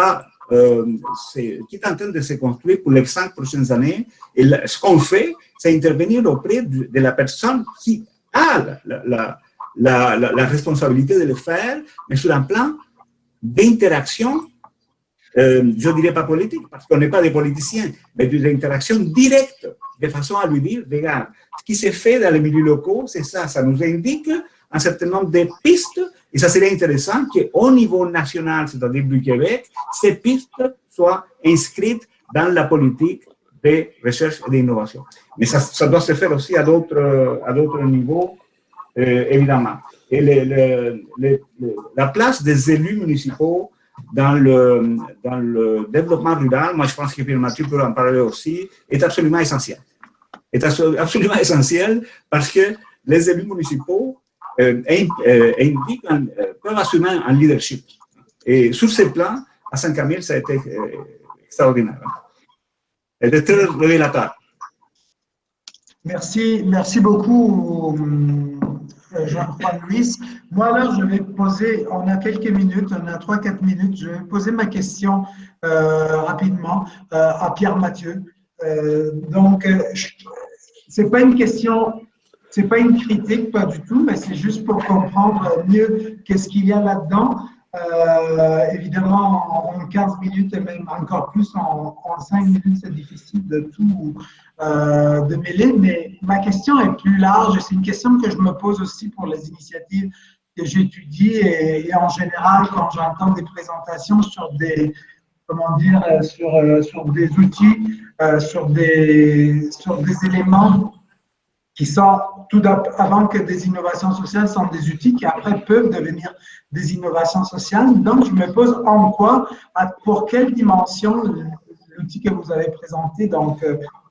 en train de se construire pour les 5 prochaines années. Et ce qu'on fait, c'est intervenir auprès de la personne qui a la responsabilité de le faire, mais sur un plan d'interaction, je ne dirais pas politique, parce qu'on n'est pas des politiciens, mais d'une interaction directe, de façon à lui dire, regarde, ce qui s'est fait dans les milieux locaux, c'est ça, ça nous indique un certain nombre de pistes, et ça serait intéressant qu'au niveau national, c'est-à-dire du Québec, ces pistes soient inscrites dans la politique de recherche et d'innovation. Mais ça doit se faire aussi à d'autres niveaux, évidemment. Et la place des élus municipaux, dans le développement rural, moi je pense que Pierre Mathieu peut en parler aussi, est absolument essentiel. Est absolument essentiel parce que les élus municipaux peuvent assumer un leadership. Et sur ce plan, à Saint-Camille, ça a été extraordinaire. C'était très révélateur. Merci beaucoup, Jean-François-Louis. Moi, là, je vais poser, on a quelques minutes, on a 3-4 minutes, je vais poser ma question rapidement à Pierre Mathieu. Donc, c'est pas une question, c'est pas une critique, pas du tout, mais c'est juste pour comprendre mieux qu'est-ce qu'il y a là-dedans. Évidemment, en 15 minutes et même encore plus en 5 minutes, c'est difficile de tout de mêler, mais ma question est plus large et c'est une question que je me pose aussi pour les initiatives que j'étudie et en général, quand j'entends des présentations sur des, comment dire, sur des outils, sur des éléments qui sont tout avant que des innovations sociales sont des outils qui après peuvent devenir des innovations sociales. Donc, je me pose en quoi, pour quelle dimension l'outil que vous avez présenté, donc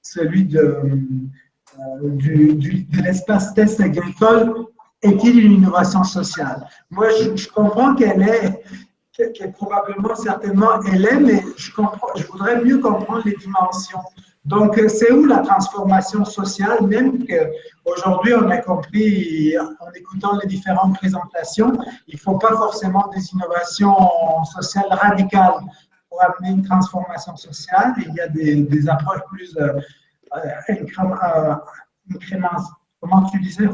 celui de l'espace test agricole, est-il une innovation sociale? Moi, je comprends qu'elle est probablement, certainement, elle est, mais je voudrais mieux comprendre les dimensions. Donc, c'est où la transformation sociale, même qu'aujourd'hui, on a compris, en écoutant les différentes présentations, il ne faut pas forcément des innovations sociales radicales pour amener une transformation sociale. Il y a des approches plus comment tu disais?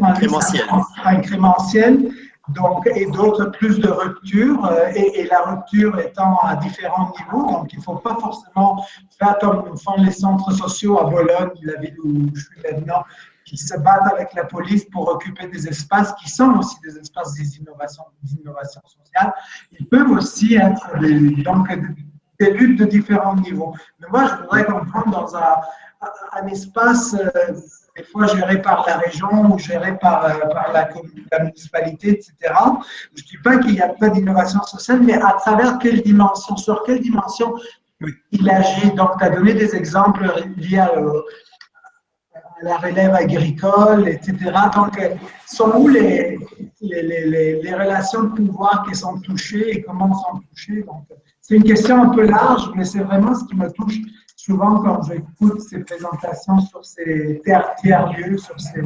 Incrémentielles. Donc, et d'autres plus de rupture, et la rupture étant à différents niveaux. Donc, il ne faut pas forcément faire comme font les centres sociaux à Bologne, la ville où je suis maintenant, qui se battent avec la police pour occuper des espaces qui sont aussi des espaces d'innovation sociale. Ils peuvent aussi être des luttes de différents niveaux. Mais moi, je voudrais comprendre dans un espace des fois géré par la région ou géré par la municipalité, etc. Je ne dis pas qu'il n'y a pas d'innovation sociale, mais à travers quelle dimension, sur quelle dimension il agit. Donc, tu as donné des exemples liés à la relève agricole, etc. Donc, sont où les relations de pouvoir qui sont touchées et comment sont touchées. Donc, c'est une question un peu large, mais c'est vraiment ce qui me touche souvent quand j'écoute ces présentations sur ces tiers-lieux, sur ces…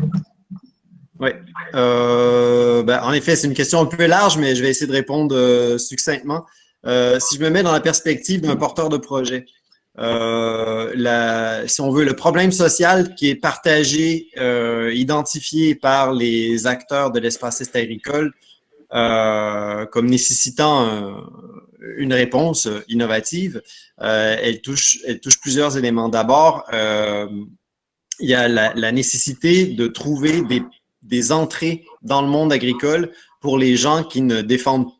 Oui. En effet, c'est une question un peu large, mais je vais essayer de répondre succinctement. Si je me mets dans la perspective d'un porteur de projet, si on veut, le problème social qui est partagé, identifié par les acteurs de l'espace test agricole comme nécessitant une réponse innovative, elle touche plusieurs éléments. D'abord, il y a la nécessité de trouver des entrées dans le monde agricole pour les gens qui ne défendent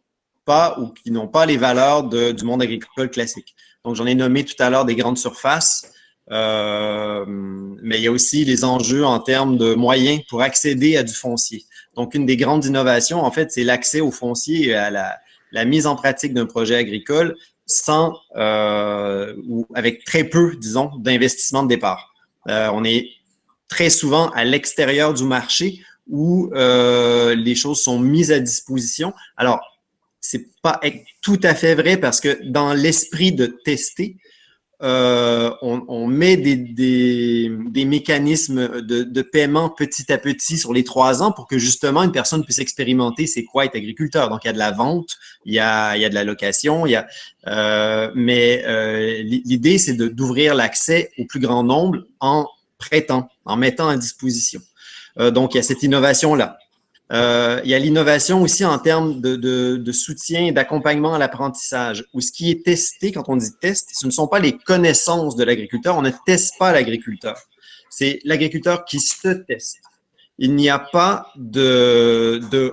pas ou qui n'ont pas les valeurs du monde agricole classique. Donc, j'en ai nommé tout à l'heure des grandes surfaces, mais il y a aussi les enjeux en termes de moyens pour accéder à du foncier. Donc, une des grandes innovations, en fait, c'est l'accès au foncier et à la mise en pratique d'un projet agricole sans ou avec très peu, disons, d'investissement de départ. On est très souvent à l'extérieur du marché où les choses sont mises à disposition. Alors, c'est pas tout à fait vrai parce que dans l'esprit de tester, on met des mécanismes de paiement petit à petit sur les 3 ans pour que justement une personne puisse expérimenter c'est quoi être agriculteur. Donc, il y a de la vente, il y a de la location, mais l'idée, c'est d'ouvrir l'accès au plus grand nombre en prêtant, en mettant à disposition. Donc, il y a cette innovation-là. Il y a l'innovation aussi en termes de soutien et d'accompagnement à l'apprentissage, où ce qui est testé, quand on dit test, ce ne sont pas les connaissances de l'agriculteur, on ne teste pas l'agriculteur. C'est l'agriculteur qui se teste. Il n'y a pas de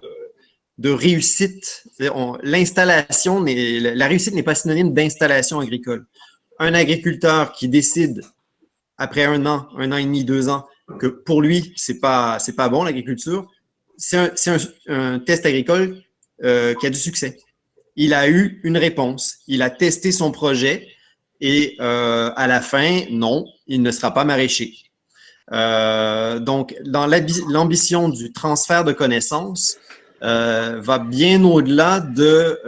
réussite. La réussite n'est pas synonyme d'installation agricole. Un agriculteur qui décide, après 1 an et demi, 2 ans, que pour lui, c'est pas bon l'agriculture, c'est un test agricole qui a du succès. il a eu une réponse. Il a testé son projet et à la fin, non, il ne sera pas maraîcher. Donc, dans l'ambition du transfert de connaissances, va bien au-delà de,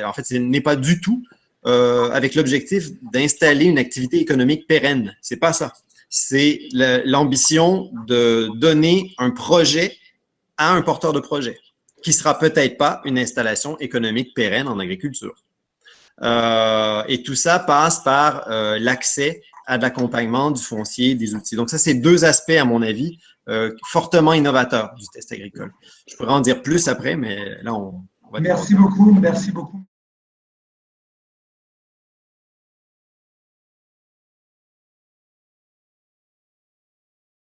en fait, ce n'est pas du tout avec l'objectif d'installer une activité économique pérenne. C'est pas ça. C'est l'ambition de donner un projet à un porteur de projet, qui sera peut-être pas une installation économique pérenne en agriculture. Et tout ça passe par l'accès à de l'accompagnement du foncier, des outils. Donc ça, c'est deux aspects, à mon avis, fortement innovateurs du test agricole. Je pourrais en dire plus après, mais là, on va... Merci beaucoup, merci beaucoup.